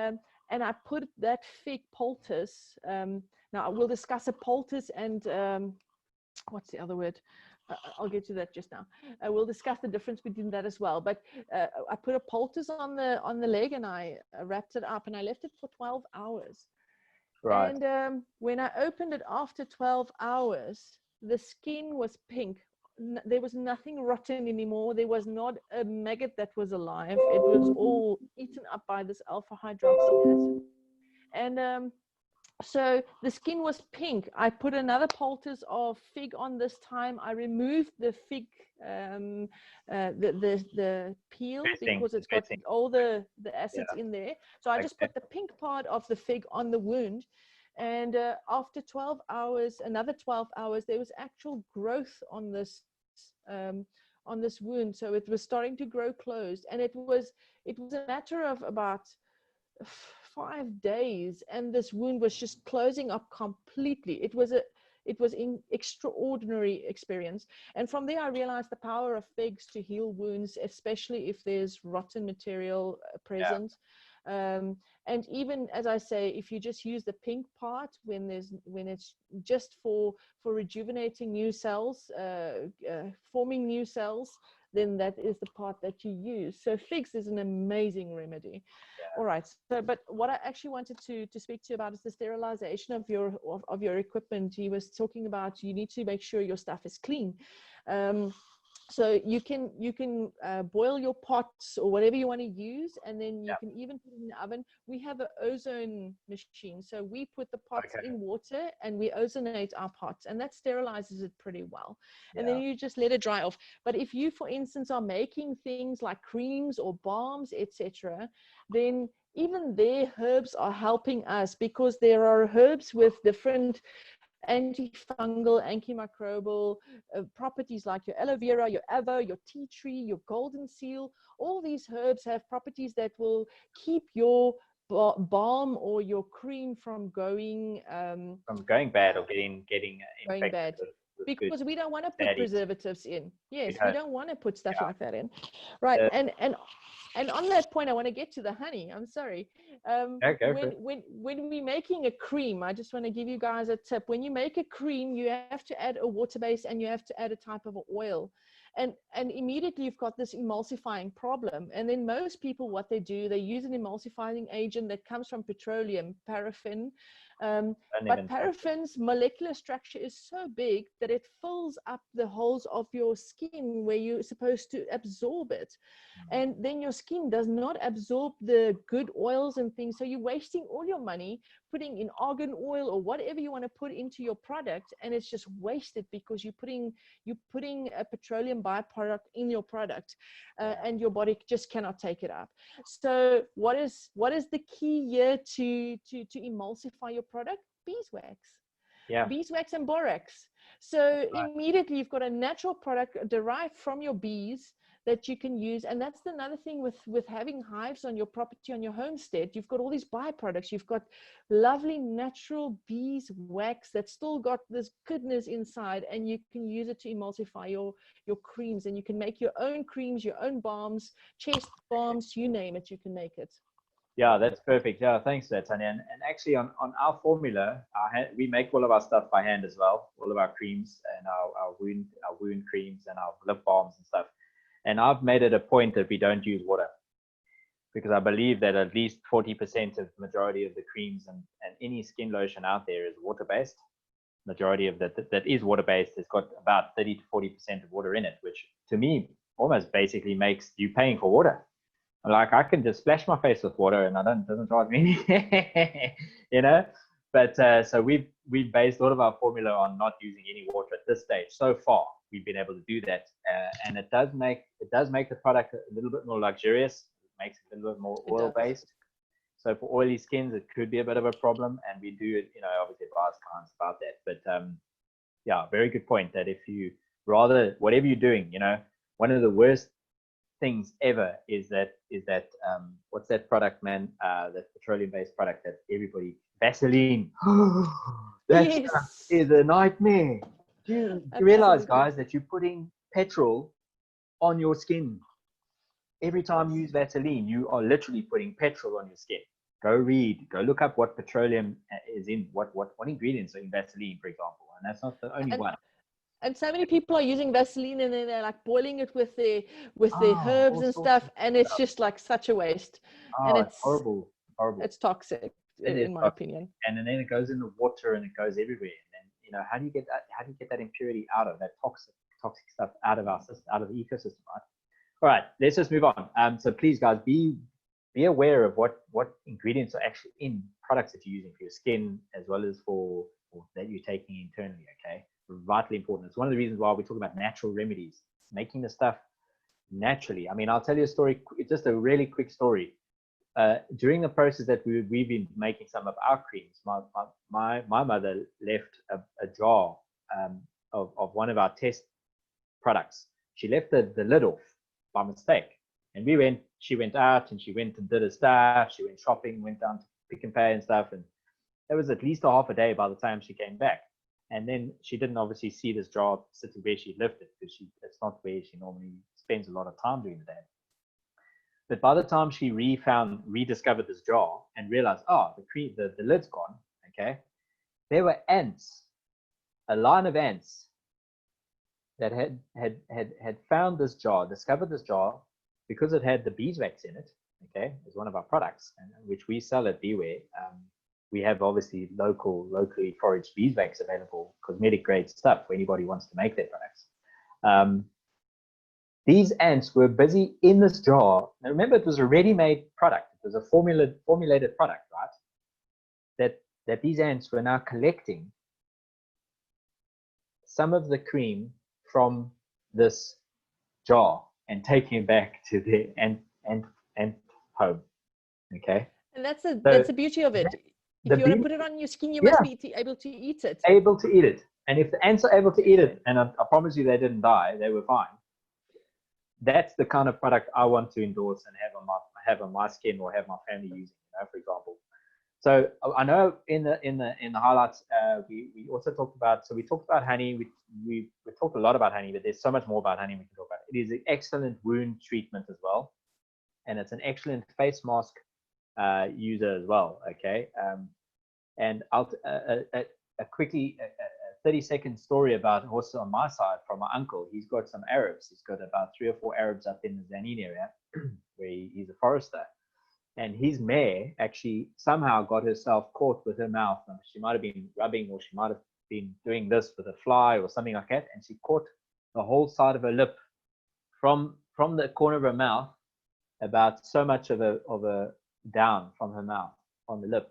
I put that fig poultice. Now we'll discuss a poultice and what's the other word? I'll get to that just now. We'll discuss the difference between that as well. But I put a poultice on the leg and I wrapped it up and I left it for 12 hours. Right. And when I opened it after 12 hours, the skin was pink. There was nothing rotten anymore. There was not a maggot that was alive. It was all eaten up by this alpha hydroxy acid. And so the skin was pink. I put another poultice of fig on this time. I removed the fig, the peel, because it's got all the acids in there. So I just put the pink part of the fig on the wound. And after 12 hours, another 12 hours, there was actual growth on this wound. So it was starting to grow closed. And it was a matter of about 5 days, and this wound was just closing up completely. It was an extraordinary experience. And from there I realized the power of figs to heal wounds, especially if there's rotten material present. And even, as I say, if you just use the pink part when it's just for rejuvenating new cells, forming new cells, then that is the part that you use. So figs is an amazing remedy. All right. So, but what I actually wanted to speak to you about is the sterilization of your equipment. He was talking about you need to make sure your stuff is clean. So you can boil your pots or whatever you want to use, and then you can even put it in the oven. We have an ozone machine, so we put the pots in water and we ozonate our pots, and that sterilizes it pretty well. And then you just let it dry off. But if you, for instance, are making things like creams or balms, etc., then even their herbs are helping us, because there are herbs with different antifungal, antimicrobial properties, like your aloe vera, your avo, your tea tree, your golden seal. All these herbs have properties that will keep your balm or your cream from going bad or getting infected bad. Because we don't want to put preservatives in. Yes, we don't want to put stuff like that in. Right. And on that point, I want to get to the honey. I'm sorry. When we're making a cream, I just want to give you guys a tip. When you make a cream, you have to add a water base and you have to add a type of oil. And immediately you've got this emulsifying problem. And then most people, what they do, they use an emulsifying agent that comes from petroleum, paraffin. But paraffin's molecular structure is so big that it fills up the holes of your skin where you're supposed to absorb it. And then your skin does not absorb the good oils and things. So you're wasting all your money putting in argan oil or whatever you want to put into your product, and it's just wasted because you're putting a petroleum byproduct in your product, and your body just cannot take it up. So what is the key here to emulsify your product? Beeswax. Beeswax and borax. So immediately you've got a natural product derived from your bees that you can use. And that's another thing with having hives on your property, on your homestead. You've got all these byproducts. You've got lovely natural beeswax that's still got this goodness inside, and you can use it to emulsify your creams, and you can make your own creams, your own balms, chest balms, you name it, you can make it. Yeah, that's perfect. Yeah, thanks for that, Tanya. And actually on our formula, we make all of our stuff by hand as well, all of our creams and our wound creams and our lip balms and stuff. And I've made it a point that we don't use water, because I believe that at least 40% of the majority of the creams and any skin lotion out there is water-based. Majority of that is water-based. It's got about 30 to 40% of water in it, which to me almost basically makes you paying for water. Like, I can just splash my face with water and it doesn't charge me any, you know. But so we've based all of our formula on not using any water at this stage. So far, we've been able to do that, and it does make the product a little bit more luxurious. It makes it a little bit more oil based. So for oily skins, it could be a bit of a problem, and we do, obviously advise clients about that. But yeah, very good point. That if you rather, whatever you're doing, one of the worst things ever is that what's that product, man? That petroleum-based product that everybody, Vaseline. That is a nightmare. Do you realize, guys, that you're putting petrol on your skin? Every time you use Vaseline, you are literally putting petrol on your skin. Go look up what petroleum is in, what ingredients are in Vaseline, for example. And that's not the only one. And so many people are using Vaseline and then they're like boiling it with their herbs and stuff, and it's just like such a waste. And it's horrible. It's toxic, in my opinion. And then it goes in the water and it goes everywhere. And then, how do you get that impurity out of that toxic stuff out of our system, out of the ecosystem, right? All right, let's just move on. So please, guys, be aware of what ingredients are actually in products that you're using for your skin, as well as for that you're taking internally. Okay, vitally important. It's one of the reasons why we talk about natural remedies, making the stuff naturally. I mean, I'll tell you a story. It's just a really quick story. During the process that we've been making some of our creams, my mother left a jar of one of our test products. She left the lid off by mistake, and she went out and she went and did her stuff. She went shopping, went down to Pick and Pay and stuff, and it was at least a half a day by the time she came back. And then she didn't obviously see this jar sitting where she left it, because it's not where she normally spends a lot of time during the day. But by the time she rediscovered this jar and realized, the lid's gone, okay, there were ants, a line of ants that had found this jar, discovered this jar because it had the beeswax in it. Okay, it's one of our products, and which we sell at Beware. We have obviously locally foraged beeswax available, cosmetic grade stuff for anybody who wants to make their products. These ants were busy in this jar. Now remember, it was a ready-made product. It was a formulated product, right? That these ants were now collecting some of the cream from this jar and taking it back to their ant home. Okay. And that's the beauty of it. If you want to put it on your skin, you must be able to eat it. Able to eat it. And if the ants are able to eat it, and I promise you they didn't die, they were fine. That's the kind of product I want to endorse and have on my skin or have my family using, for example. So I know in the highlights we also talked about. So we talked about honey. We talked a lot about honey, but there's so much more about honey we can talk about. It is an excellent wound treatment as well, and it's an excellent face mask user as well. Okay, and I'll quickly 30-second story about also on my side from my uncle. He's got some Arabs. He's got about 3 or 4 Arabs up in the Zanin area where he's a forester. And his mare actually somehow got herself caught with her mouth. She might have been rubbing, or she might have been doing this with a fly or something like that. And she caught the whole side of her lip from the corner of her mouth, about so much of a down from her mouth on the lip,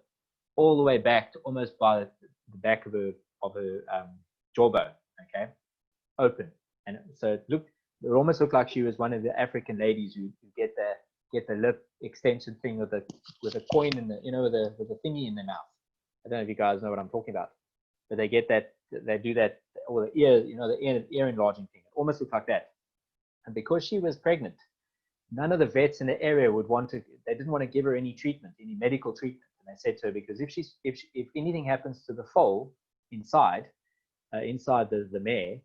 all the way back to almost by the back of her jawbone. Okay, open. And so it almost looked like she was one of the African ladies who get the lip extension thing with a coin in the, with a thingy in their mouth. I don't know if you guys know what I'm talking about, but they get that, they do that, or the ear, the ear enlarging thing. It almost looked like that. And because she was pregnant, none of the vets in the area they didn't want to give her any treatment, any medical treatment. And they said to her, because if anything happens to the foal inside the mare,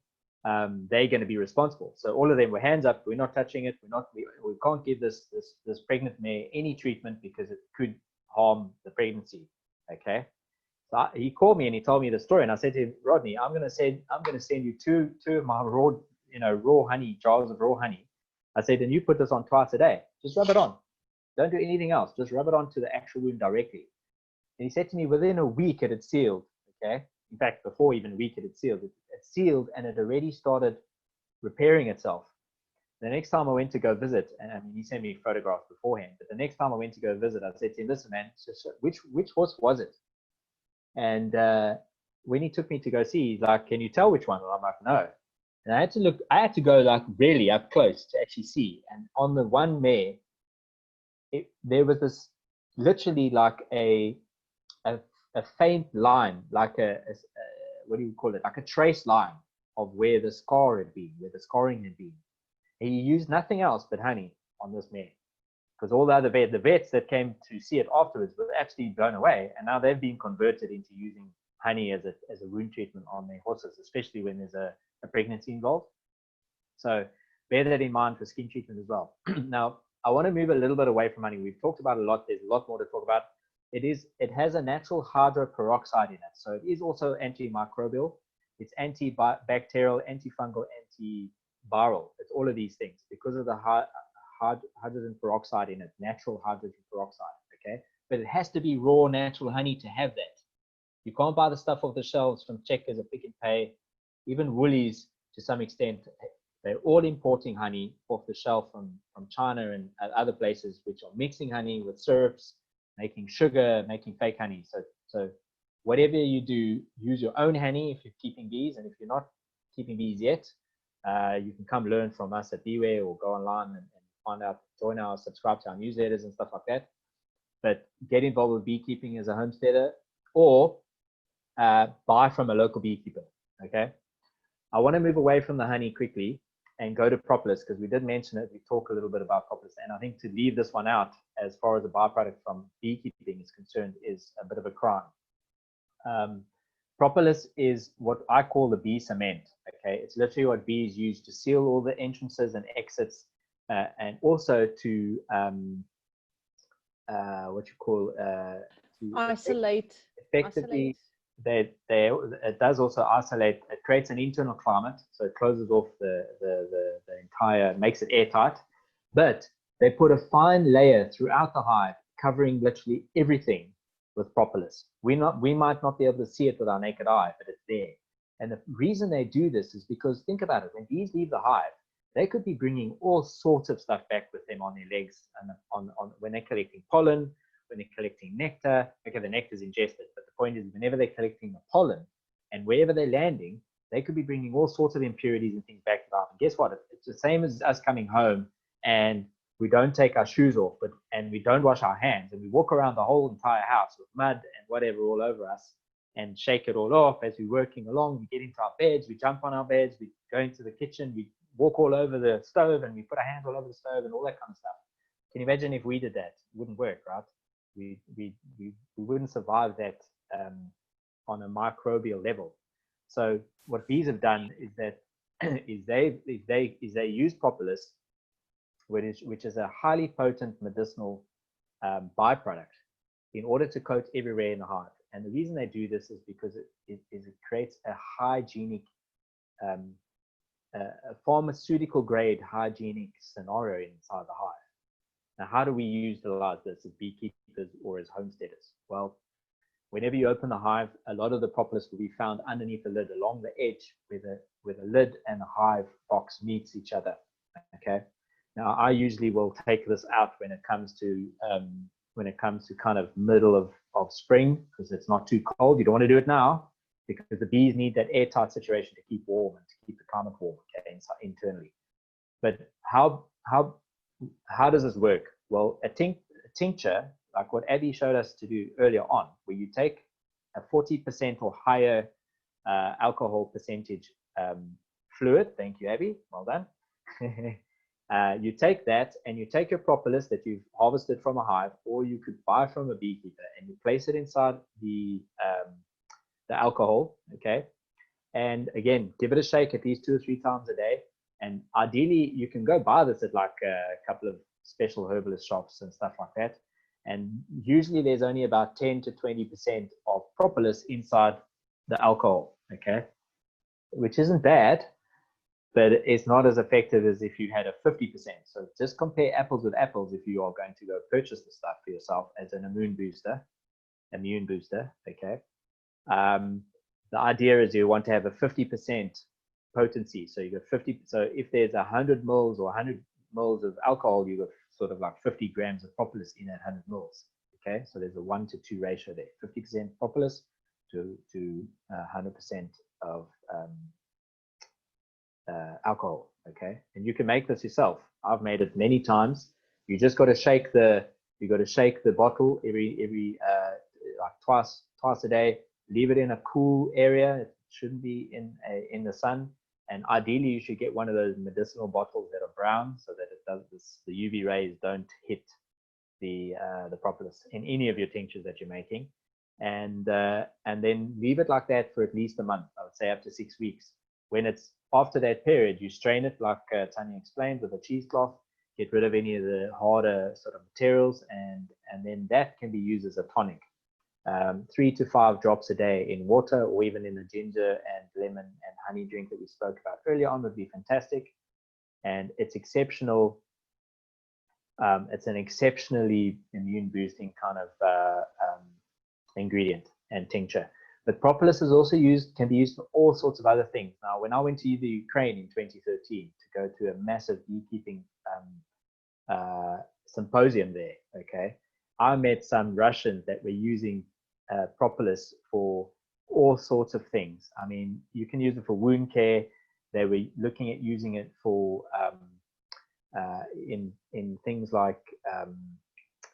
they're going to be responsible. So all of them were hands up. We're not touching it. We can't give this pregnant mare any treatment because it could harm the pregnancy. Okay. So he called me and he told me the story, and I said to him, Rodney, I'm going to send you two of my raw honey, jars of raw honey. I said, and you put this on twice a day. Just rub it on. Don't do anything else. Just rub it on to the actual wound directly. And he said to me, within a week it had sealed. Okay. In fact, before even a week it had sealed. It sealed and it already started repairing itself. The next time I went to go visit, and I mean, he sent me photographs beforehand, but the next time I went to go visit, I said to him, listen, man, which horse was it? And when he took me to go see, he's like, can you tell which one? And I'm like, no. And I had to go like really up close to actually see. And on the one mare, there was this literally like a faint line, like what do you call it? Like a trace line of where the scar had been, where the scarring had been. And he used nothing else but honey on this mare, because all the other vets that came to see it afterwards were actually blown away, and now they've been converted into using honey as a wound treatment on their horses, especially when there's a pregnancy involved. So bear that in mind for skin treatment as well. Now, I want to move a little bit away from honey. We've talked about a lot. There's a lot more to talk about. It has a natural hydroperoxide in it. So it is also antimicrobial. It's antibacterial, antifungal, antiviral. It's all of these things because of the hydrogen peroxide in it, natural hydrogen peroxide, okay? But it has to be raw, natural honey to have that. You can't buy the stuff off the shelves from Checkers or Pick and Pay, even Woolies to some extent. They're all importing honey off the shelf from China and other places, which are mixing honey with syrups, making sugar, making fake honey. So whatever you do, use your own honey if you're keeping bees. And if you're not keeping bees yet, you can come learn from us at Beware or go online and find out, subscribe to our newsletters and stuff like that. But get involved with beekeeping as a homesteader, or buy from a local beekeeper, okay? I want to move away from the honey quickly and go to Propolis, because we did mention it. We talk a little bit about Propolis, and I think to leave this one out as far as a byproduct from beekeeping is concerned is a bit of a crime. Propolis is what I call the bee cement, okay? It's literally what bees use to seal all the entrances and exits, and also to to isolate. effectively it does also isolate. It creates an internal climate, so it closes off the entire, makes it airtight. But they put a fine layer throughout the hive, covering literally everything with propolis. We might not be able to see it with our naked eye, but it's there. And the reason they do this is because, think about it, when bees leave the hive, they could be bringing all sorts of stuff back with them on their legs, and when they're collecting pollen, when they're collecting nectar. Okay, the nectar is ingested, but the point is, whenever they're collecting the pollen and wherever they're landing, they could be bringing all sorts of impurities and things back to the hive. And guess what? It's the same as us coming home and we don't take our shoes off, and we don't wash our hands, and we walk around the whole entire house with mud and whatever all over us, and shake it all off as we're working along. We get into our beds, we jump on our beds, we go into the kitchen, we walk all over the stove, and we put our hands all over the stove and all that kind of stuff. Can you imagine if we did that? It wouldn't work, right? We wouldn't survive that on a microbial level. So what bees have done is that they use propolis, which is a highly potent medicinal byproduct, in order to coat everywhere in the hive. And the reason they do this is because it creates a hygienic, a pharmaceutical grade hygienic scenario inside the hive. Now, how do we utilize this as beekeepers or as homesteaders? Well, whenever you open the hive, a lot of the propolis will be found underneath the lid, along the edge where the lid and the hive box meets each other. Okay. Now, I usually will take this out when it comes to kind of middle of spring, because it's not too cold. You don't want to do it now, because the bees need that airtight situation to keep warm and to keep the climate warm, okay, internally. But how does this work? Well, a tincture, like what Abby showed us to do earlier on, where you take a 40% or higher alcohol percentage fluid. Thank you, Abby. Well done. You take that, and you take your propolis that you've harvested from a hive, or you could buy from a beekeeper, and you place it inside the alcohol, okay? And again, give it a shake at least 2 or 3 times a day. And ideally, you can go buy this at like a couple of special herbalist shops and stuff like that. And usually there's only about 10 to 20% of propolis inside the alcohol, okay? Which isn't bad, but it's not as effective as if you had a 50%. So just compare apples with apples if you are going to go purchase the stuff for yourself as an immune booster, okay? The idea is you want to have a 50% potency. So you got 50. So if there's 100 mils or 100 mils of alcohol, you got sort of like 50 grams of propolis in that 100 mils. Okay, so there's a 1-to-2 ratio there. 50% propolis to 100% of alcohol. Okay, and you can make this yourself. I've made it many times. You just got to shake the bottle every like twice a day. Leave it in a cool area. It shouldn't be in the sun. And ideally, you should get one of those medicinal bottles that are brown, so that it does this, the UV rays don't hit the propolis in any of your tinctures that you're making. And then leave it like that for at least a month. I would say up to 6 weeks. When it's after that period, you strain it like Tanya explained with a cheesecloth. Get rid of any of the harder sort of materials, and then that can be used as a tonic. 3 to 5 drops a day in water, or even in the ginger and lemon and honey drink that we spoke about earlier on would be fantastic. And it's exceptional. It's an exceptionally immune boosting kind of ingredient and tincture. But propolis is also can be used for all sorts of other things. Now, when I went to the Ukraine in 2013 to go to a massive beekeeping symposium there, okay, I met some Russians that were using propolis for all sorts of things. I mean, you can use it for wound care. They were looking at using it for in things like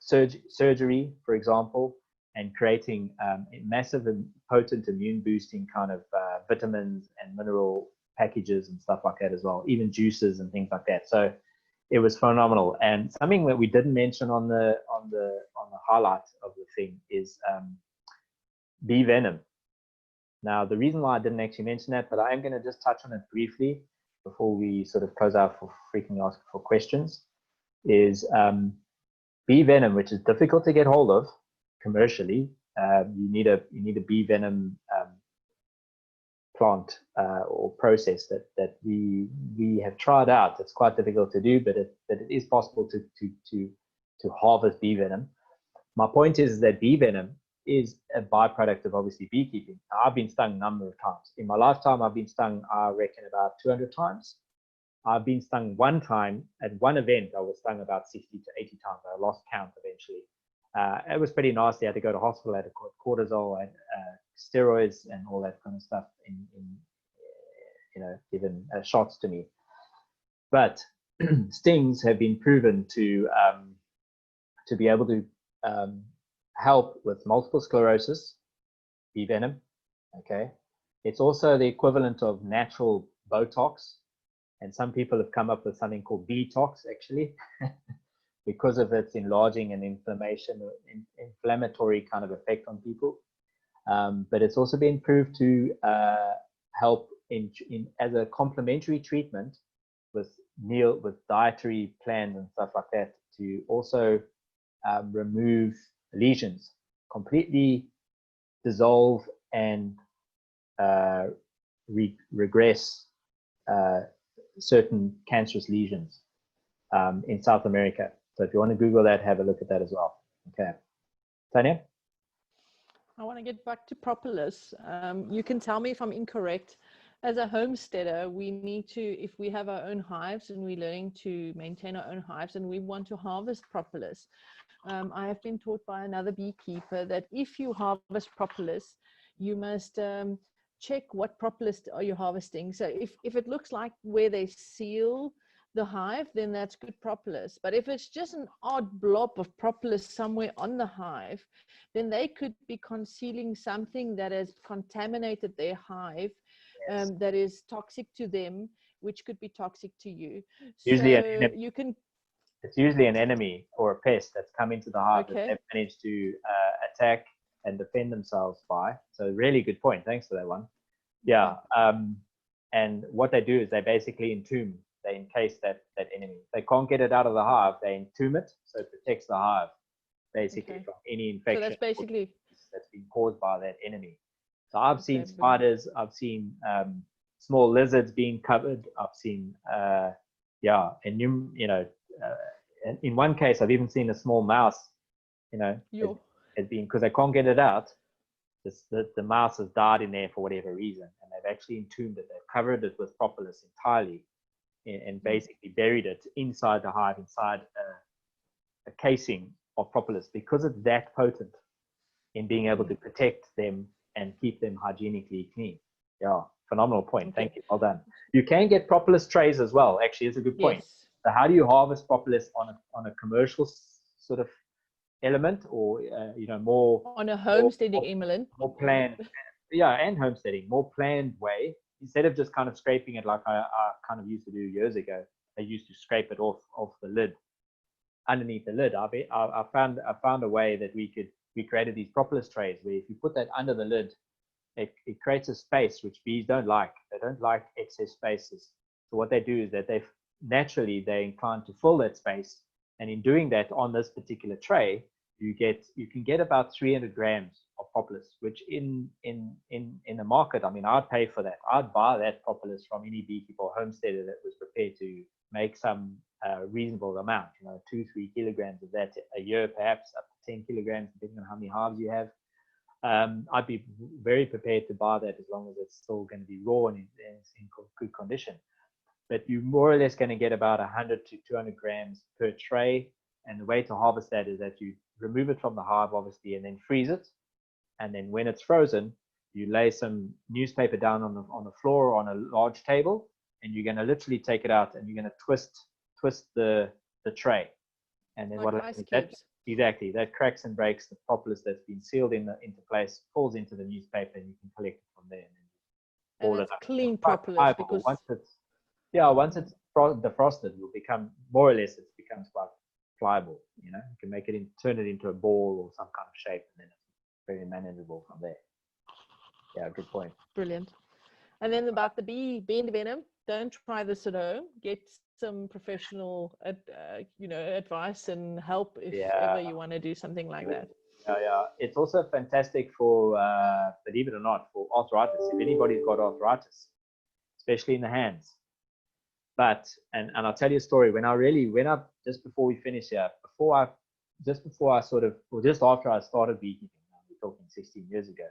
surgery, for example, and creating massive and potent immune boosting kind of vitamins and mineral packages and stuff like that as well, even juices and things like that. So it was phenomenal. And something that we didn't mention on the highlight of the thing is bee venom. Now, the reason why I didn't actually mention that, but I am going to just touch on it briefly before we sort of close out for freaking ask for questions, is bee venom, which is difficult to get hold of commercially, you need a bee venom plant or process that we have tried out. It's quite difficult to do, but it is possible to harvest bee venom. My point is that bee venom is a byproduct of obviously beekeeping. I've been stung a number of times. In my lifetime, I've been stung, I reckon, about 200 times. I've been stung one time at one event. I was stung about 60 to 80 times. I lost count eventually. It was pretty nasty. I had to go to hospital. I had cortisol and steroids and all that kind of stuff given shots to me. But stings have been proven to be able to help with multiple sclerosis, bee venom. Okay, it's also the equivalent of natural Botox, and some people have come up with something called detox actually, because of its enlarging and inflammatory kind of effect on people. But it's also been proved to help in as a complementary treatment with dietary plans and stuff like that, to also remove lesions, completely dissolve and regress certain cancerous lesions in South America. So if you want to Google that, have a look at that as well. Okay, Tanya? I want to get back to propolis. You can tell me if I'm incorrect. As a homesteader, we need to, if we have our own hives and we're learning to maintain our own hives and we want to harvest propolis, I have been taught by another beekeeper that if you harvest propolis, you must check what propolis are you harvesting. So if it looks like where they seal the hive, then that's good propolis. But if it's just an odd blob of propolis somewhere on the hive, then they could be concealing something that has contaminated their hive, that is toxic to them, which could be toxic to you. Usually so you can. It's usually an enemy or a pest that's come into the hive that they've managed to attack and defend themselves by. So really good point. Thanks for that one. Yeah. And what they do is they basically they encase that enemy. If they can't get it out of the hive, they entomb it, so it protects the hive basically from any infection. So that's basically that's been caused by that enemy. So I've seen spiders, I've seen small lizards being covered. I've seen and in one case I've even seen a small mouse, has been, because they can't get it out. The mouse has died in there for whatever reason, and they've actually entombed it. They've covered it with propolis entirely, and basically buried it inside the hive, inside a casing of propolis, because it's that potent in being able to protect them and keep them hygienically clean. Yeah, phenomenal point. Thank you. Well done. You can get propolis trays as well. Actually, it's a good point. Yes. So how do you harvest propolis on a commercial sort of element, or more on a homesteading element, more planned, and homesteading, more planned way, instead of just kind of scraping it like I kind of used to do years ago. I used to scrape it off the lid, underneath the lid. I found a way that we created these propolis trays where if you put that under the lid, it creates a space which bees don't like. They don't like excess spaces. So what they do is that they're inclined to fill that space, and in doing that on this particular tray, you can get about 300 grams of propolis, which in the market, I mean, I'd pay for that. I'd buy that propolis from any beekeeper or homesteader that was prepared to make some reasonable amount, 2-3 kilograms of that a year, perhaps up to 10 kilograms, depending on how many hives you have. I'd be very prepared to buy that, as long as it's still going to be raw and in good condition. But you're more or less going to get about 100 to 200 grams per tray. And the way to harvest that is that you remove it from the hive, obviously, and then freeze it. And then when it's frozen, you lay some newspaper down on the floor or on a large table, and you're going to literally take it out and you're going to twist the tray. And then like ice cubes. Exactly, that cracks and breaks the propolis that's been sealed into place, falls into the newspaper, and you can collect it from there. And it's clean propolis, because once it's defrosted, it will become more or less, it becomes quite pliable. You can make it turn it into a ball or some kind of shape, and then it's very manageable from there. Yeah, good point. Brilliant. And then about the bee venom, don't try this at home. Get some professional advice and help if ever you want to do something like that. Yeah. It's also fantastic for, believe it or not, for arthritis. If anybody's got arthritis, especially in the hands. But, and I'll tell you a story. When I just before we finish here, just after I started beekeeping, we're talking 16 years ago,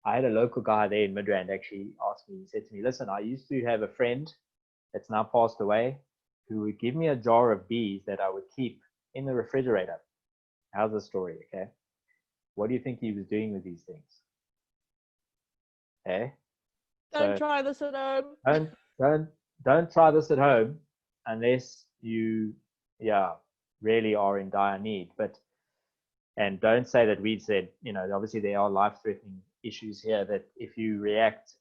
I had a local guy there in Midrand actually asked me, he said to me, listen, I used to have a friend that's now passed away who would give me a jar of bees that I would keep in the refrigerator. How's the story? Okay. What do you think he was doing with these things? Okay. Don't try this at home. Don't try this at home unless you, really are in dire need. And don't say that we said, obviously there are life-threatening issues here that if you react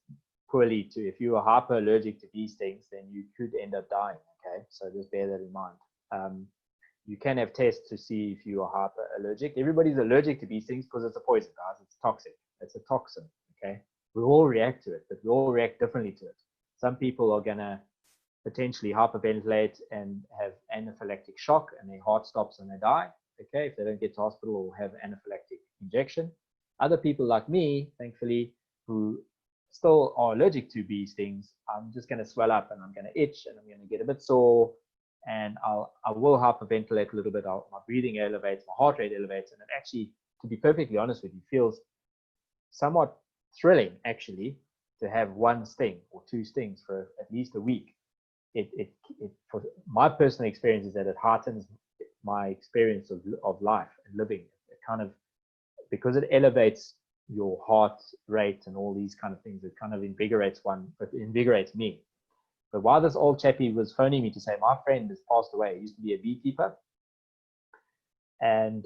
poorly if you are hyper-allergic to these things, then you could end up dying. Okay, so just bear that in mind. You can have tests to see if you are hyper-allergic. Everybody's allergic to these things because it's a poison, guys. It's toxic. It's a toxin. Okay, we all react to it, but we all react differently to it. Some people are gonna potentially hyperventilate and have anaphylactic shock, and their heart stops and they die. Okay, if they don't get to hospital or have anaphylactic injection. Other people like me, thankfully, who still are allergic to bee stings, I'm just going to swell up and I'm going to itch and I'm going to get a bit sore, and I will hyperventilate a little bit. My breathing elevates, my heart rate elevates, and it actually, to be perfectly honest with you, feels somewhat thrilling actually to have one sting or two stings for at least a week. For my personal experience is that it heightens my experience of life and living. It kind of, because it elevates your heart rate and all these kind of things, it kind of invigorates me. But while this old chappie was phoning me to say my friend has passed away, he used to be a beekeeper, and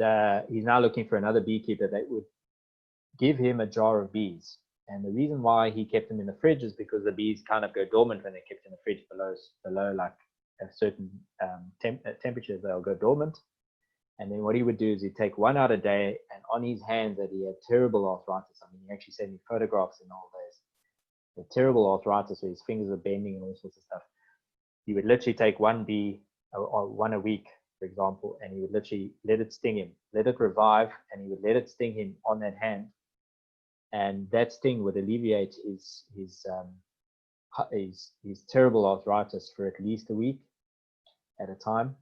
he's now looking for another beekeeper that would give him a jar of bees. And the reason why he kept them in the fridge is because the bees kind of go dormant when they're kept in the fridge below like a certain temperature, they'll go dormant. And then what he would do is he'd take one out a day, and on his hands that he had terrible arthritis. I mean, he actually sent me photographs in the old days. The terrible arthritis where his fingers are bending and all sorts of stuff. He would literally take one bee, or one a week, for example, and he would literally let it sting him, let it revive, and he would let it sting him on that hand. And that sting would alleviate his terrible arthritis for at least a week at a time,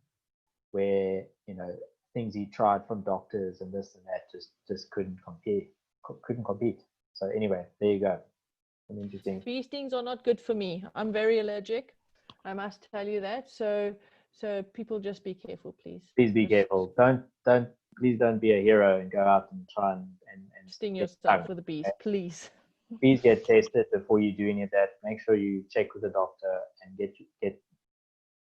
where, things he tried from doctors and this and that just couldn't compete. So anyway, there you go. An interesting. Bee stings are not good for me. I'm very allergic. I must tell you that. So people just be careful, please. Please be careful. Please don't be a hero and go out and try and sting yourself with the bees, please. Please get tested before you do any of that. Make sure you check with the doctor and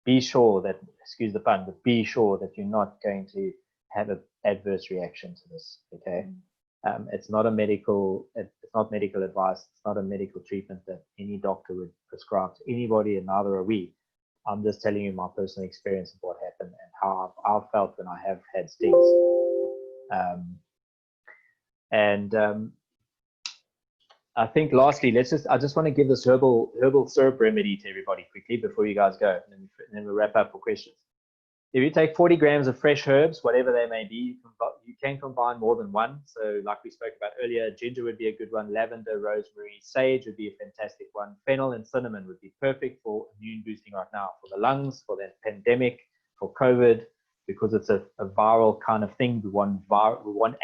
be sure that, excuse the pun, but be sure that you're not going to have an adverse reaction to this. Okay. It's not medical advice. It's not a medical treatment that any doctor would prescribe to anybody, and neither are we. I'm just telling you my personal experience of what happened and how I've felt when I have had stings. I think lastly, I just want to give this herbal syrup remedy to everybody quickly before you guys go, and then we'll wrap up for questions. If you take 40 grams of fresh herbs, whatever they may be, you can combine more than one. So like we spoke about earlier, ginger would be a good one, lavender, rosemary, sage would be a fantastic one, fennel and cinnamon would be perfect for immune boosting right now, for the lungs, for the pandemic, for COVID, because it's a viral kind of thing. We want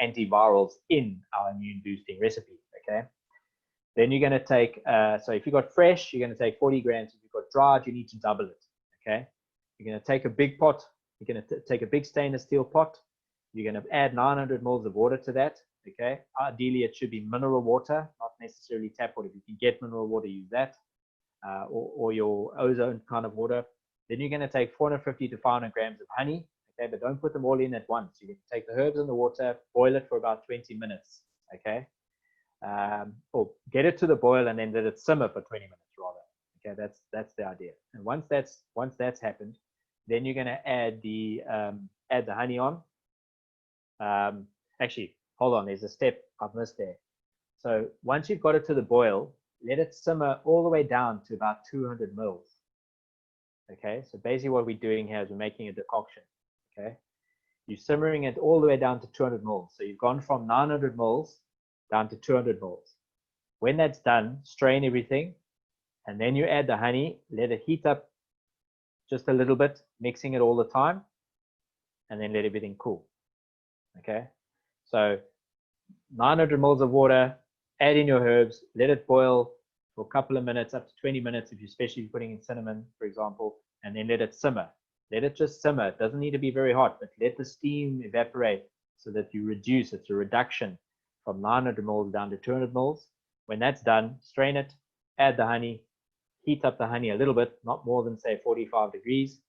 antivirals in our immune boosting recipe, okay? Then you're going to take, so if you've got fresh, you're going to take 40 grams. If you've got dried, you need to double it, okay? You're going to take a big pot. You're going to take a big stainless steel pot. You're going to add 900 mils of water to that, okay? Ideally, it should be mineral water, not necessarily tap water. If you can get mineral water, use that, or your ozone kind of water. Then you're going to take 450 to 500 grams of honey, okay? But don't put them all in at once. You're going to take the herbs in the water, boil it for about 20 minutes, okay? Or get it to the boil and then let it simmer for 20 minutes rather. Okay, that's the idea. And once that's happened, then you're going to add the honey on. Actually, hold on. There's a step I've missed there. So once you've got it to the boil, let it simmer all the way down to about 200 mils. Okay, so basically what we're doing here is we're making a decoction. Okay, You're simmering it all the way down to 200 mils. So you've gone from 900 mils down to 200 mils. When that's done, strain everything, and then you add the honey, let it heat up just a little bit, mixing it all the time, and then let everything cool. Okay, so 900 mils of water, add in your herbs, let it boil for a couple of minutes, up to 20 minutes, if you're especially putting in cinnamon, for example, and then let it simmer. Let it just simmer. It doesn't need to be very hot, but let the steam evaporate so that you reduce. It's a reduction from 900 mils down to 200 mils. When that's done, strain it, add the honey, heat up the honey a little bit, not more than say 45 degrees,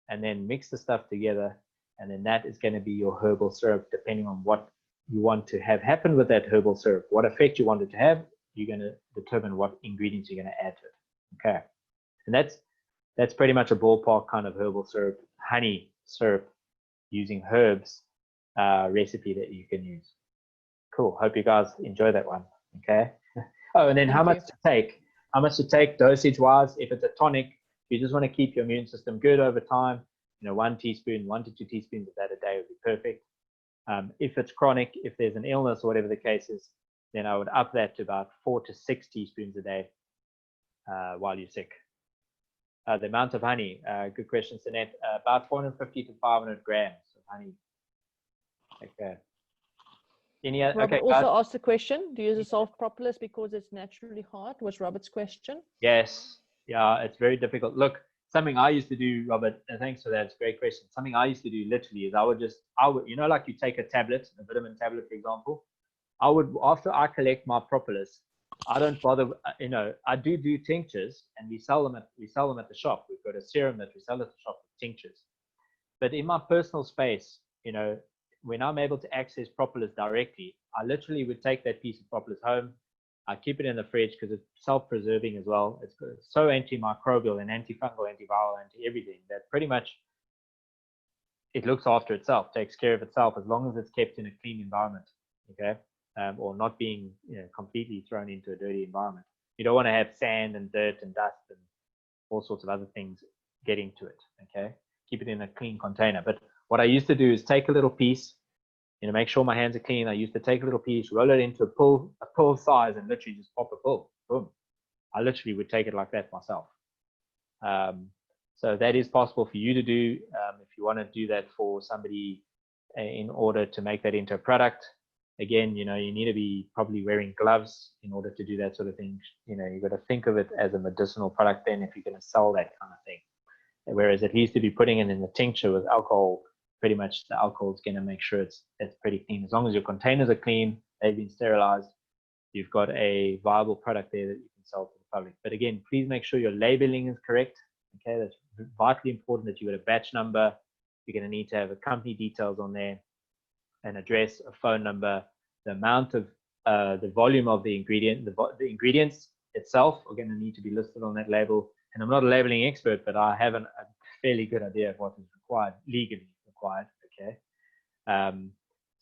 and then mix the stuff together. And then that is going to be your herbal syrup, depending on what you want to have happen with that herbal syrup, what effect you want it to have. You're going to determine what ingredients you're going to add to it. Okay, and that's pretty much a ballpark kind of herbal syrup, honey syrup using herbs recipe that you can use. Cool. Hope you guys enjoy that one. Okay. Oh, and then how much to take dosage wise. If it's a tonic, you just want to keep your immune system good over time. 1 teaspoon, 1 to 2 teaspoons of that a day would be perfect. If it's chronic, if there's an illness or whatever the case is, then I would up that to about 4 to 6 teaspoons a day while you're sick. The amount of honey, good question, Sinette. About 450 to 500 grams of honey. Okay. Robert also asked the question, do you use a soft propolis because it's naturally hard? Was Robert's question. Yes. Yeah, it's very difficult. Look, something I used to do, Robert, and thanks for that, it's a great question. Something I used to do literally is I would, like you take a tablet, a vitamin tablet, for example, after I collect my propolis, I don't bother, I do tinctures, and we sell them at the shop. We've got a serum that we sell at the shop with tinctures. But in my personal space, when I'm able to access propolis directly, I literally would take that piece of propolis home. I keep it in the fridge because it's self-preserving as well. It's so antimicrobial and antifungal, antiviral, anti-everything that pretty much it looks after itself, takes care of itself as long as it's kept in a clean environment, okay, or not being completely thrown into a dirty environment. You don't want to have sand and dirt and dust and all sorts of other things getting to it, okay? Keep it in a clean container. But what I used to do is take a little piece, make sure my hands are clean. I used to take a little piece, roll it into a pill size, and literally just pop a pill. Boom. I literally would take it like that myself. So that is possible for you to do if you want to do that for somebody in order to make that into a product. Again, you need to be probably wearing gloves in order to do that sort of thing. You've got to think of it as a medicinal product then if you're going to sell that kind of thing. Whereas at least if you're putting it in the tincture with alcohol, pretty much the alcohol is going to make sure it's pretty clean. As long as your containers are clean, they've been sterilized, you've got a viable product there that you can sell to the public. But again, please make sure your labeling is correct. Okay, that's vitally important that you got a batch number. You're going to need to have a company details on there, an address, a phone number, the amount of the volume of the ingredient, the ingredients itself are going to need to be listed on that label. And I'm not a labeling expert, but I have a fairly good idea of what is required, legally required. Okay,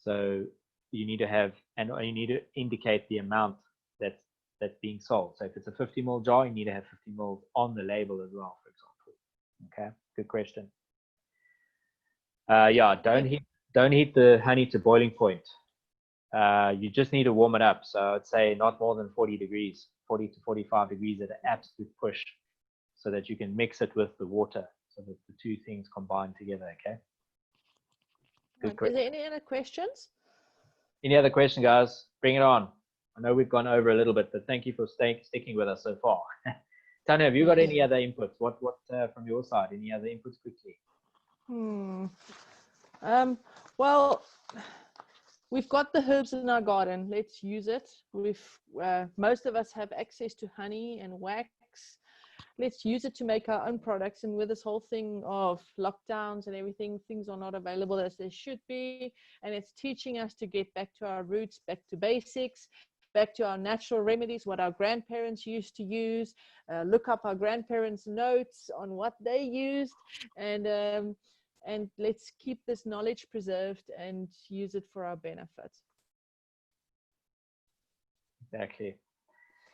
so you need to have, and you need to indicate the amount that's being sold. So if it's a 50 ml jar, you need to have 50 ml on the label as well, for example. Okay, good question. Yeah, don't heat the honey to boiling point. You just need to warm it up. So I'd say not more than 40 degrees, 40 to 45 degrees at an absolute push, so that you can mix it with the water, so that the two things combine together. Okay. Good question. Is there any other questions? Any other question, guys? Bring it on. I know we've gone over a little bit, but thank you for sticking with us so far. Tanya, have you got any other inputs? What from your side? Any other inputs quickly? Well, we've got the herbs in our garden. Let's use it. Most of us have access to honey and wax. Let's use it to make our own products. And with this whole thing of lockdowns and everything, things are not available as they should be. And it's teaching us to get back to our roots, back to basics, back to our natural remedies, what our grandparents used to use, look up our grandparents' notes on what they used, and let's keep this knowledge preserved and use it for our benefit. Exactly.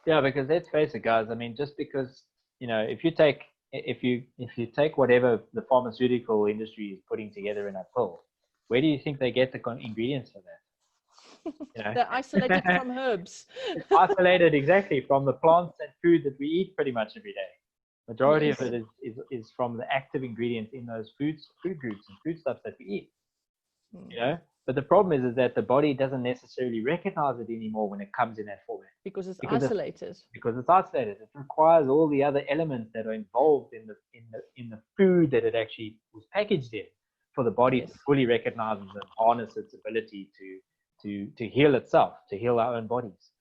Yeah, because let's face it, guys. I mean, just because, if you take whatever the pharmaceutical industry is putting together in a pill, where do you think they get the ingredients for that? You know, They're isolated from herbs. it's isolated exactly from the plants and food that we eat pretty much every day. Majority Yes. of it is from the active ingredients in those food groups and foodstuffs that we eat. You know, but the problem is that the body doesn't necessarily recognize it anymore when it comes in that format. Because it's Because it's- isolated. Because it's isolated. It requires all the other elements that are involved in the food that it actually was packaged in for the body to Yes. fully recognize and harness its ability to heal itself, to heal our own bodies.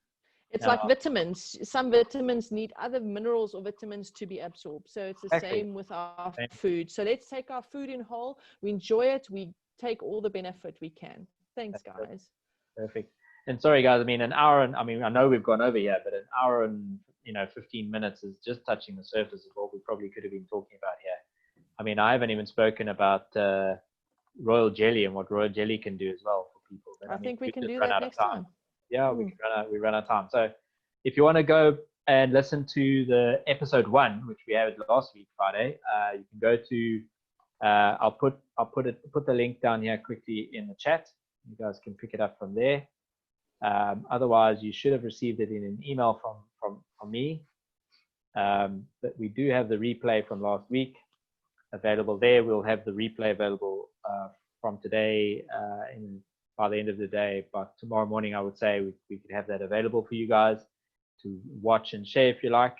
It's like vitamins. Some vitamins need other minerals or vitamins to be absorbed. So it's the Exactly. same with our Same. food. So let's take our food in whole. We enjoy it. We take all the benefit we can. Thanks, That's it. guys. Perfect. And sorry, guys. I mean, an hour and I know we've gone over here, but an hour and 15 minutes is just touching the surface of what we probably could have been talking about here. I mean, I haven't even spoken about royal jelly and what royal jelly can do as well for people. But, I think we can just do run that out of next time. Yeah, we run out of time. So if you want to go and listen to the episode 1, which we had last week Friday, you can go to I'll put the link down here quickly in the chat. You guys can pick it up from there. Otherwise, you should have received it in an email from me. But we do have the replay from last week available there. We'll have the replay available from today by the end of the day. But tomorrow morning, I would say we could have that available for you guys to watch and share if you like.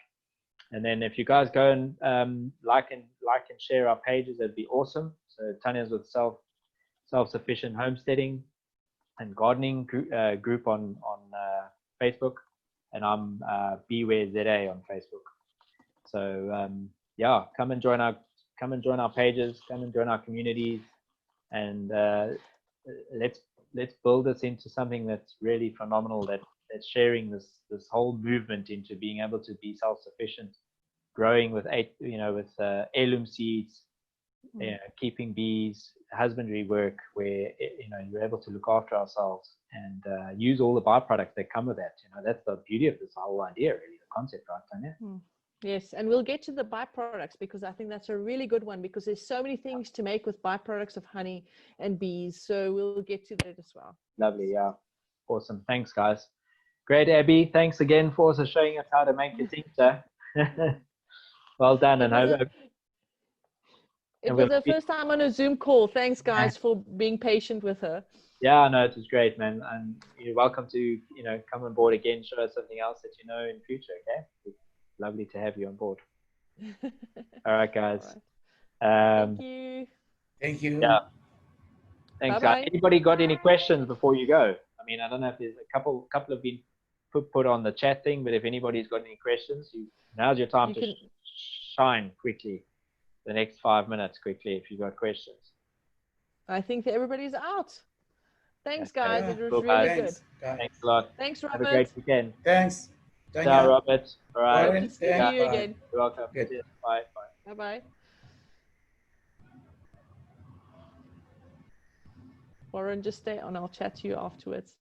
And then if you guys go and like and share our pages, that'd be awesome. So Tanya's with self-sufficient homesteading and gardening group on Facebook, and I'm Beware ZA on Facebook. So yeah, come and join our pages, come and join our communities, and let's build this into something that's really phenomenal. That's sharing this whole movement into being able to be self-sufficient, growing with heirloom seeds, keeping bees, husbandry work where you're able to look after ourselves and use all the byproducts that come with that. That's the beauty of this whole idea, really, the concept, right, Tanya? Yes, and we'll get to the byproducts because I think that's a really good one because there's so many things to make with byproducts of honey and bees. So we'll get to that as well. Lovely, yeah. Awesome. Thanks, guys. Great, Abby. Thanks again for also showing us how to make your tincture. Well done. It was the first time on a Zoom call. Thanks, guys, for being patient with her. Yeah, no, it was great, man. And you're welcome to, come on board again, show us something else that you know in future, okay? It's lovely to have you on board. All right, guys. All right. Thank you. Thank you. Yeah. Thanks, Bye-bye. guys. Anybody got any questions before you go? I mean, I don't know if there's a couple have been put on the chat thing, but if anybody's got any questions, now's your time to shine quickly. The next 5 minutes quickly if you've got questions. I think that everybody's out. Thanks, guys. Yeah. It was Cool, really guys. good. Thanks a lot. Thanks, Have Robert. a great weekend. Thanks. Ciao, Robert. All right. Warren, Good to see you bye. again. You're welcome. Good. Bye. Bye. Bye-bye. Warren, just stay on. I'll chat to you afterwards.